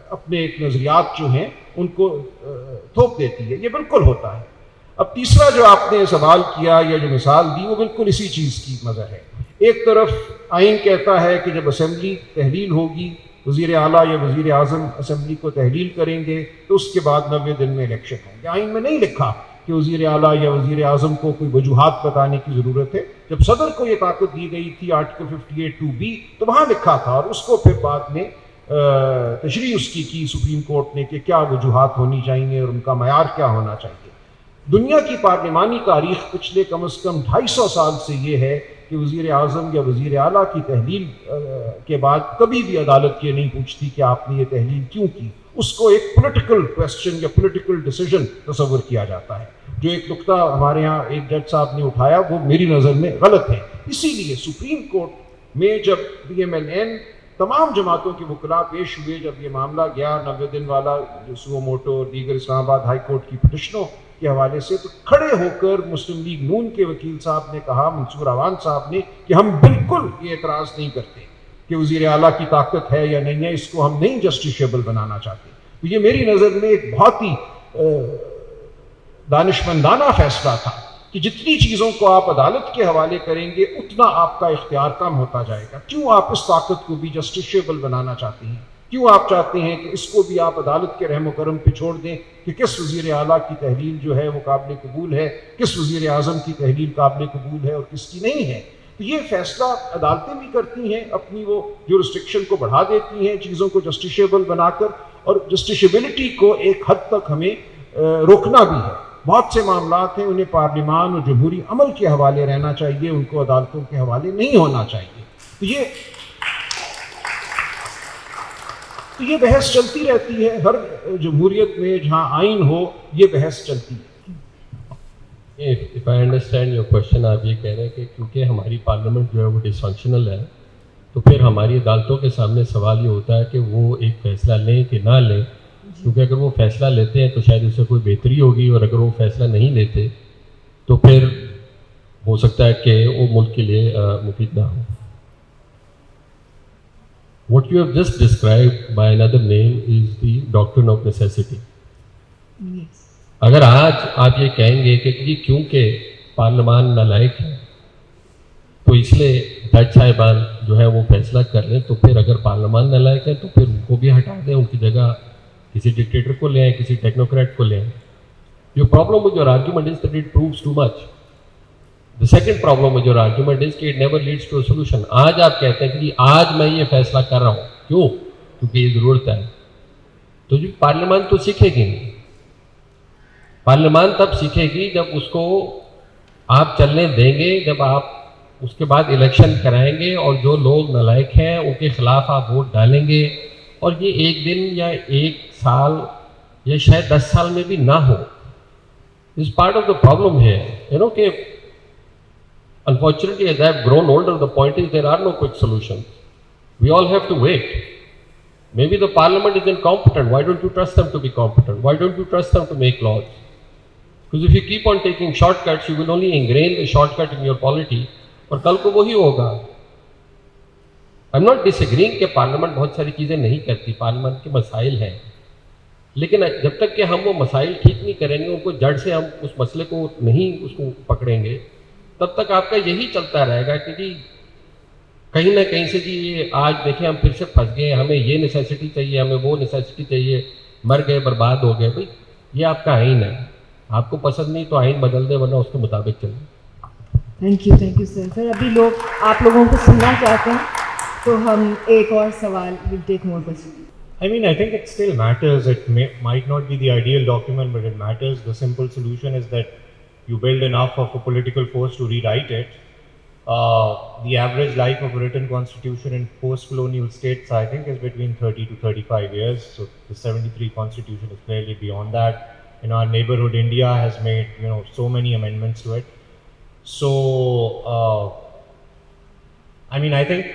S3: اپنے ایک نظریات جو ہیں ان کو تھوپ دیتی ہے۔ یہ بالکل ہوتا ہے۔ اب تیسرا جو آپ نے سوال کیا یا جو مثال دی وہ بالکل اسی چیز کی مظہر ہے۔ ایک طرف آئین کہتا ہے کہ جب اسمبلی تحلیل ہوگی، وزیر اعلیٰ یا وزیر اعظم اسمبلی کو تحلیل کریں گے تو اس کے بعد 90 دن میں الیکشن ہوں گے۔ آئین میں نہیں لکھا کہ وزیر اعلیٰ یا وزیر اعظم کو کوئی وجوہات بتانے کی ضرورت ہے۔ جب صدر کو یہ طاقت دی گئی تھی آرٹیکل 58(2)B تو وہاں لکھا تھا، اور اس کو پھر بعد میں تشریح اس کی سپریم کورٹ نے کہ کیا وجوہات ہونی چاہیے اور ان کا معیار کیا ہونا چاہیے۔ دنیا کی پارلیمانی تاریخ پچھلے کم از کم 250 سال سے یہ ہے کہ وزیر اعظم یا وزیر اعلیٰ کی تحلیل کے بعد کبھی بھی عدالت یہ نہیں پوچھتی کہ آپ نے یہ تحلیل کیوں کی۔ اس کو ایک پولیٹیکل کویسچن یا پولیٹیکل ڈیسیژن تصور کیا جاتا ہے۔ جو ایک نقطہ ہمارے ہاں ایک جج صاحب نے اٹھایا وہ میری نظر میں غلط ہے۔ اسی لیے سپریم کورٹ میں جب BMLN تمام جماعتوں کے وکلاء پیش ہوئے، جب یہ معاملہ گیا 90 دن والا جو سو موٹو اور دیگر اسلام آباد ہائی کورٹ کی پٹیشنوں کے حوالے سے، تو کھڑے ہو کر مسلم لیگ نون کے وکیل صاحب نے کہا، منصور عوان صاحب نے، کہ ہم بالکل یہ اعتراض نہیں کرتے کہ وزیر اعلیٰ کی طاقت ہے یا نہیں ہے، اس کو ہم نہیں جسٹیشیبل بنانا چاہتے۔ تو یہ میری نظر میں ایک بہت ہی دانشمندانہ فیصلہ تھا کہ جتنی چیزوں کو آپ عدالت کے حوالے کریں گے اتنا آپ کا اختیار کم ہوتا جائے گا۔ کیوں آپ اس طاقت کو بھی جسٹیشیبل بنانا چاہتے ہیں؟ کیوں آپ چاہتے ہیں کہ اس کو بھی آپ عدالت کے رحم و کرم پہ چھوڑ دیں کہ کس وزیر اعلیٰ کی تحلیل جو ہے وہ قابل قبول ہے، کس وزیر اعظم کی تحلیل قابل قبول ہے اور کس کی نہیں ہے؟ تو یہ فیصلہ عدالتیں بھی کرتی ہیں، اپنی وہ جو ریسٹرکشن کو بڑھا دیتی ہیں چیزوں کو جسٹیشیبل بنا کر، اور جسٹیشیبلٹی کو ایک حد تک ہمیں روکنا بھی ہے۔ بہت سے معاملات ہیں انہیں پارلیمان اور جمہوری عمل کے حوالے رہنا چاہیے، ان کو عدالتوں کے حوالے نہیں ہونا چاہیے۔ تو یہ بحث چلتی رہتی ہے ہر جمہوریت میں جہاں آئین ہو، یہ بحث چلتی ہے۔
S4: If I understand your question, آپ یہ کہہ رہے ہیں کہ کیونکہ ہماری پارلیمنٹ جو ہے وہ ڈس فنکشنل ہے تو پھر ہماری عدالتوں کے سامنے سوال یہ ہوتا ہے کہ وہ ایک فیصلہ لیں کہ نہ لیں، کیونکہ اگر وہ فیصلہ لیتے ہیں تو شاید اس سے کوئی بہتری ہوگی، اور اگر وہ فیصلہ نہیں لیتے تو پھر ہو سکتا ہے کہ وہ ملک کے لیے مفید نہ ہو۔ What you have just described by another name is the doctrine of necessity. اگر آج آپ یہ کہیں گے کہ کیونکہ پارلیمان نالائق ہے تو اس لیے جج صاحبان جو ہے وہ فیصلہ کر لیں، تو پھر اگر پارلیمان نالائق ہے تو پھر ان کو بھی ہٹا دیں، ان کی جگہ کسی ڈکٹیٹر کو لیں، کسی ٹیکنوکریٹ کو لیں۔ Your problem with your argument is that it proves too much. The second problem with your argument is کہ it never leads to a solution. آج آپ کہتے ہیں کہ آج میں یہ فیصلہ کر رہا ہوں، کیوں؟ کیونکہ یہ ضرورت ہے۔ تو جو پارلیمان تو سیکھے گی نہیں، پارلیمان تب سیکھے گی جب اس کو آپ چلنے دیں گے، جب آپ اس کے بعد الیکشن کرائیں گے اور جو لوگ نالائق ہیں ان کے خلاف آپ ووٹ ڈالیں گے، اور یہ ایک دن یا ایک سال या शायद 10 साल में भी ना हो. This is part of the problem here. कि unfortunately as I have grown older, the point is there are no quick solutions. We all have to wait. Maybe the parliament is incompetent. Why don't you trust them to be competent? Why don't you trust them to make laws? Because if you keep on taking shortcuts, you will only ingrain the shortcut in your polity. और कल को वही होगा. I'm not disagreeing कि parliament बहुत सारी चीज़ें नहीं करती, पार्लियामेंट के मसाइल हैं, लेकिन जब तक कि हम वो मसाइल ठीक नहीं करेंगे, उनको जड़ से हम उस मसले को नहीं उसको पकड़ेंगे, तब तक आपका यही चलता रहेगा कि जी कहीं ना कहीं से जी ये आज देखें हम फिर से फंस गए, हमें ये नेसेसिटी चाहिए, हमें वो नेसेसिटी चाहिए, मर गए, बर्बाद हो गए. भाई ये आपका आइन है, आपको पसंद नहीं तो आइन बदल दे, वरना उसके मुताबिक चलें.
S2: Thank you sir. सर अभी लोग आप लोगों को सुनना चाहते हैं, तो हम एक और सवाल will take more question.
S6: I mean, I think it still matters. It might not be the ideal document, but it matters. The simple solution is that you build enough of a political force to rewrite it. The average life of a written constitution in post-colonial states, I think, is between 30 to 35 years. So the 73 constitution is clearly beyond that. In our neighborhood, India has made, so many amendments to it. So, I mean, I think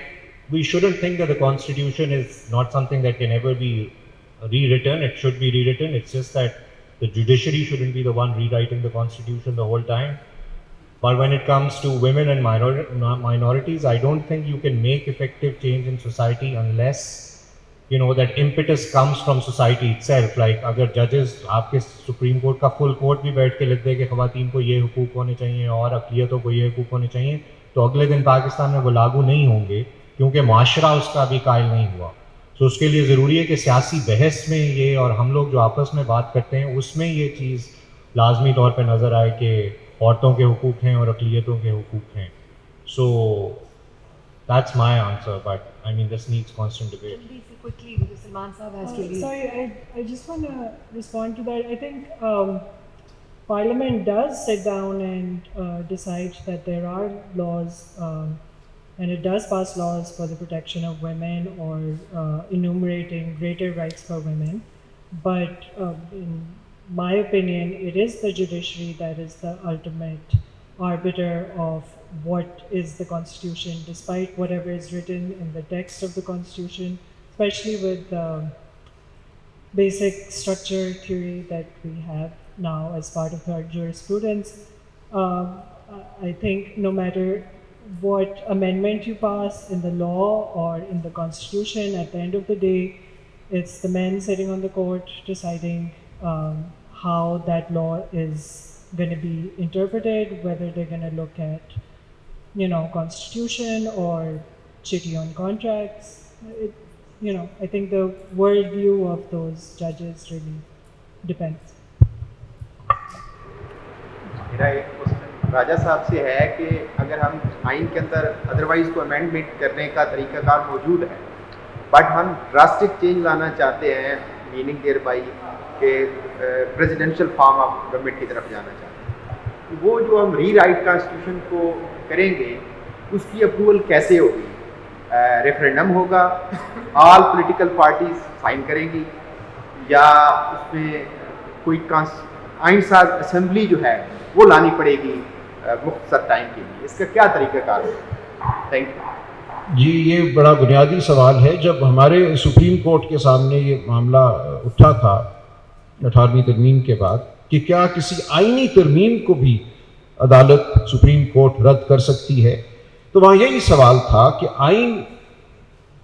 S6: we shouldn't think that the constitution is not something that can ever be rewritten. It should be rewritten. It's just that the judiciary shouldn't be the one rewriting the constitution the whole time. But when it comes to women and minorities, I don't think you can make effective change in society unless, that impetus comes from society itself. Like अगर judges आपके Supreme Court का full court भी बैठ के लिख दे कि ख़वातीन को ये हुकूक होने चाहिए और अक़लियतों को ये हुकूक होने चाहिए, तो अगले दिन पाकिस्तान में वो लागू नहीं होंगे, क्योंकि माशरा उसका अभी कायल नहीं हुआ. तो उसके लिए ज़रूरी है कि सियासी बहस में ये, और हम लोग जो आपस में बात करते हैं उसमें ये चीज़ लाजमी तौर पे नज़र आए कि औरतों के हुकूक हैं और अक़लियतों के हुकूक हैं. So that's my answer, but I mean this needs constant debate.
S2: Quickly, because Salman Sahab has to leave.
S5: Sorry, I just want to respond to that. I think Parliament does sit down and decide that there are laws, and it does pass laws for the protection of women or enumerating greater rights for women. But in my opinion, it is the judiciary that is the ultimate arbiter of what is the Constitution, despite whatever is written in the text of the Constitution, especially with the basic structure theory that we have now as part of our jurisprudence. I think no matter what amendment you pass in the law or in the Constitution, at the end of the day, it's the men sitting on the court deciding how that law is going to be interpreted, whether they're going to look at, Constitution or treaty on contracts. I think the worldview of those judges really depends.
S9: मेरा एक question राजा साहब से है कि अगर हम आइन के अंदर अदरवाइज को अमेंडमेंट करने का तरीक़ाकार मौजूद है, बट हम ड्रास्टिक चेंज लाना चाहते हैं, मीनिंग देयर बाई के प्रेसिडेंशियल फॉर्म ऑफ गवर्नमेंट की तरफ जाना चाहते हैं, वो जो हम री राइट कॉन्स्टिट्यूशन को करेंगे उसकी अप्रूवल कैसे होगी? रेफरेंडम होगा, ऑल पॉलिटिकल पार्टीज साइन करेंगी, या उसमें कोई आइन साज असेंबली जो है वो लानी पड़ेगी मुख्तसर टाइम के लिए? इसका क्या तरीक़ाकार होगा? Thank you.
S3: जी, ये बड़ा बुनियादी सवाल है. जब हमारे सुप्रीम कोर्ट के सामने ये मामला उठा था 18वीं तरमीम के बाद कि क्या किसी आइनी तरमीम को भी अदालत सुप्रीम कोर्ट रद्द कर सकती है, तो वहाँ यही सवाल था कि आइन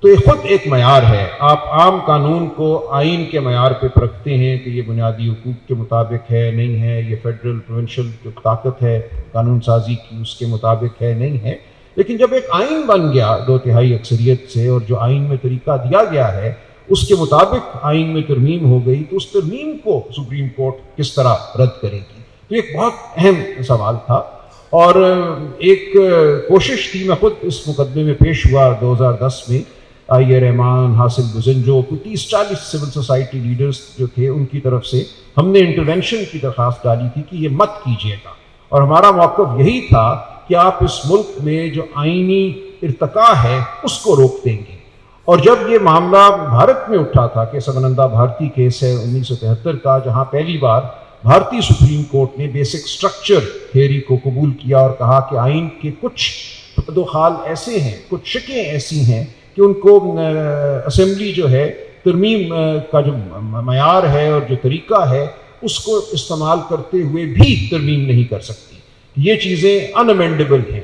S3: तो ये खुद एक मयार है. आप आम कानून को आइन के मयार पे परखते हैं कि ये बुनियादी हुकूक के मुताबिक है, नहीं है, ये फेडरल प्रोविंशियल जो ताकत है कानून साजी की उसके मुताबिक है, नहीं है. लेकिन जब एक आइन बन गया 2/3 अक्सरियत से और जो आइन में तरीका दिया गया है उसके मुताबिक आइन में तरमीम हो गई, तो उस तरमीम को सुप्रीम कोर्ट किस तरह रद्द करेगी? तो एक बहुत अहम सवाल था और एक कोशिश थी. मैं खुद इस मुकदमे में पेश हुआ 2010 में. आई रहमान, हासिल गुजंजो, 30-40 सिविल सोसाइटी लीडर्स जो थे उनकी तरफ से हमने इंटरवेंशन की दरख्वास्त डाली थी कि ये मत कीजिएगा. और हमारा मौक़िफ़ यही था कि आप इस मुल्क में जो आइनी इर्तका है उसको रोक देंगे. اور جب یہ معاملہ بھارت میں اٹھا تھا کہ سمنندا بھارتی کیس ہے 1973 کا، جہاں پہلی بار بھارتی سپریم کورٹ نے بیسک سٹرکچر تھیوری کو قبول کیا اور کہا کہ آئین کے کچھ دو خال ایسے ہیں، کچھ شکیں ایسی ہیں کہ ان کو اسمبلی جو ہے ترمیم کا جو معیار ہے اور جو طریقہ ہے اس کو استعمال کرتے ہوئے بھی ترمیم نہیں کر سکتی، یہ چیزیں ان امینڈیبل ہیں۔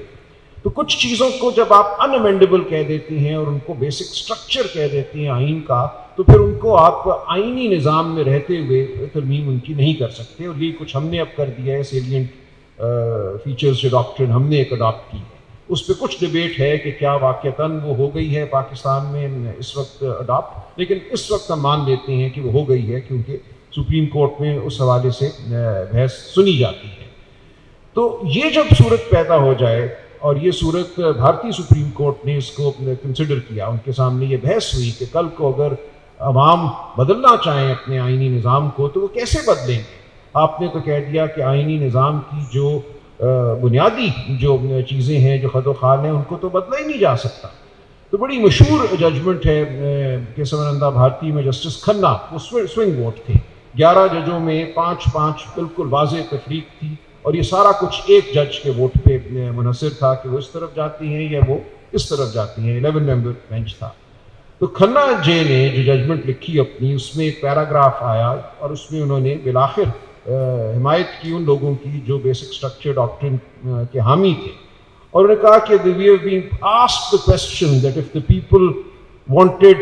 S3: تو کچھ چیزوں کو جب آپ ان امینڈیبل کہہ دیتی ہیں اور ان کو بیسک سٹرکچر کہہ دیتی ہیں آئین کا، تو پھر ان کو آپ آئینی نظام میں رہتے ہوئے ترمیم ان کی نہیں کر سکتے، اور یہ کچھ ہم نے اب کر دیا ہے، سیلینٹ فیچرز جو ڈاکٹرن ہم نے ایک اڈاپٹ کی ہے، اس پہ کچھ ڈیبیٹ ہے کہ کیا واقعتاً وہ ہو گئی ہے پاکستان میں اس وقت اڈاپٹ، لیکن اس وقت ہم مان لیتے ہیں کہ وہ ہو گئی ہے کیونکہ سپریم کورٹ میں اس حوالے سے بحث سنی جاتی ہے۔ تو یہ جب صورت پیدا ہو جائے اور یہ صورت بھارتی سپریم کورٹ نے اس کو کنسیڈر کیا، ان کے سامنے یہ بحث ہوئی کہ کل کو اگر عوام بدلنا چاہیں اپنے آئینی نظام کو تو وہ کیسے بدلیں گے؟ آپ نے تو کہہ دیا کہ آئینی نظام کی جو بنیادی جو چیزیں ہیں، جو خد و خال ہیں، ان کو تو بدلا ہی نہیں جا سکتا۔ تو بڑی مشہور ججمنٹ ہے کہ سمنندا بھارتی میں جسٹس کھنہ، وہ سوئنگ ووٹ تھے، 11 ججوں میں 5-5 بالکل واضح تفریق تھی، اور یہ سارا کچھ ایک جج کے ووٹ پہ منحصر تھا کہ وہ اس طرف جاتی ہیں یا وہ اس طرف جاتی ہیں، 11 ممبر بینچ تھا۔ تو کھنہ جے نے جو ججمنٹ لکھی اپنی، اس میں ایک پیراگراف آیا اور اس میں انہوں نے بالآخر حمایت کی ان لوگوں کی جو بیسک سٹرکچر ڈاکٹرن کے حامی تھے، اور انہوں نے کہا کہ we have been asked the question that if the people wanted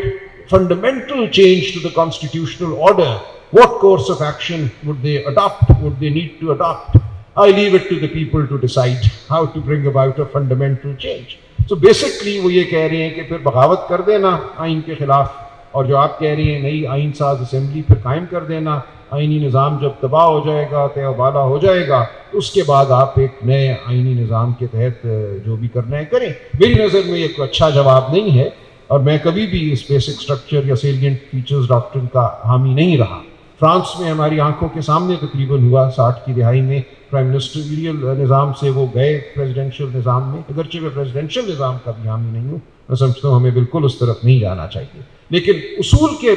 S3: fundamental change to the constitutional order, what course of action would they adopt, would they need to adopt? I leave it to the people to decide how to bring about a fundamental change. So basically وہ یہ کہہ رہے ہیں کہ پھر بغاوت کر دینا آئین کے خلاف، اور جو آپ کہہ رہی ہیں نئی آئین ساز اسمبلی پھر قائم کر دینا، آئینی نظام جب تباہ ہو جائے گا، تہ و بالا ہو جائے گا، تو اس کے بعد آپ ایک نئے آئینی نظام کے تحت جو بھی کرنا ہے کریں۔ میری نظر میں یہ کوئی اچھا جواب نہیں ہے، اور میں کبھی بھی اس بیسک سٹرکچر یا سیلینٹ فیچرز ڈاکٹرن کا حامی نہیں رہا۔ فرانس میں ہماری آنکھوں کے سامنے تقریباً ہوا 60 کی دہائی میں، پرائم منسٹریل نظام سے وہ گئے پریزیڈینشیل نظام میں، اگرچہ میں پریزیڈینشیل نظام کا بھی حامی نہیں ہوں، میں سمجھتا ہوں ہمیں بالکل اس طرف نہیں جانا چاہیے، لیکن اصول کے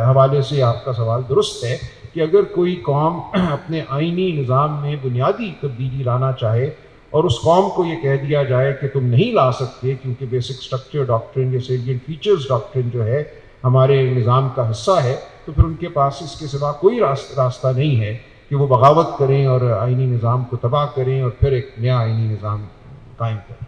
S3: حوالے سے آپ کا سوال درست ہے کہ اگر کوئی قوم اپنے آئینی نظام میں بنیادی تبدیلی لانا چاہے اور اس قوم کو یہ کہہ دیا جائے کہ تم نہیں لا سکتے کیونکہ بیسک سٹرکچر ڈاکٹرن یا سیلینٹ فیچرز ڈاکٹرن جو ہے ہمارے نظام کا حصہ ہے، تو پھر ان کے پاس اس کے سوا کوئی راستہ نہیں ہے کہ وہ بغاوت کریں اور آئینی نظام کو تباہ کریں اور پھر ایک نیا آئینی نظام قائم کریں۔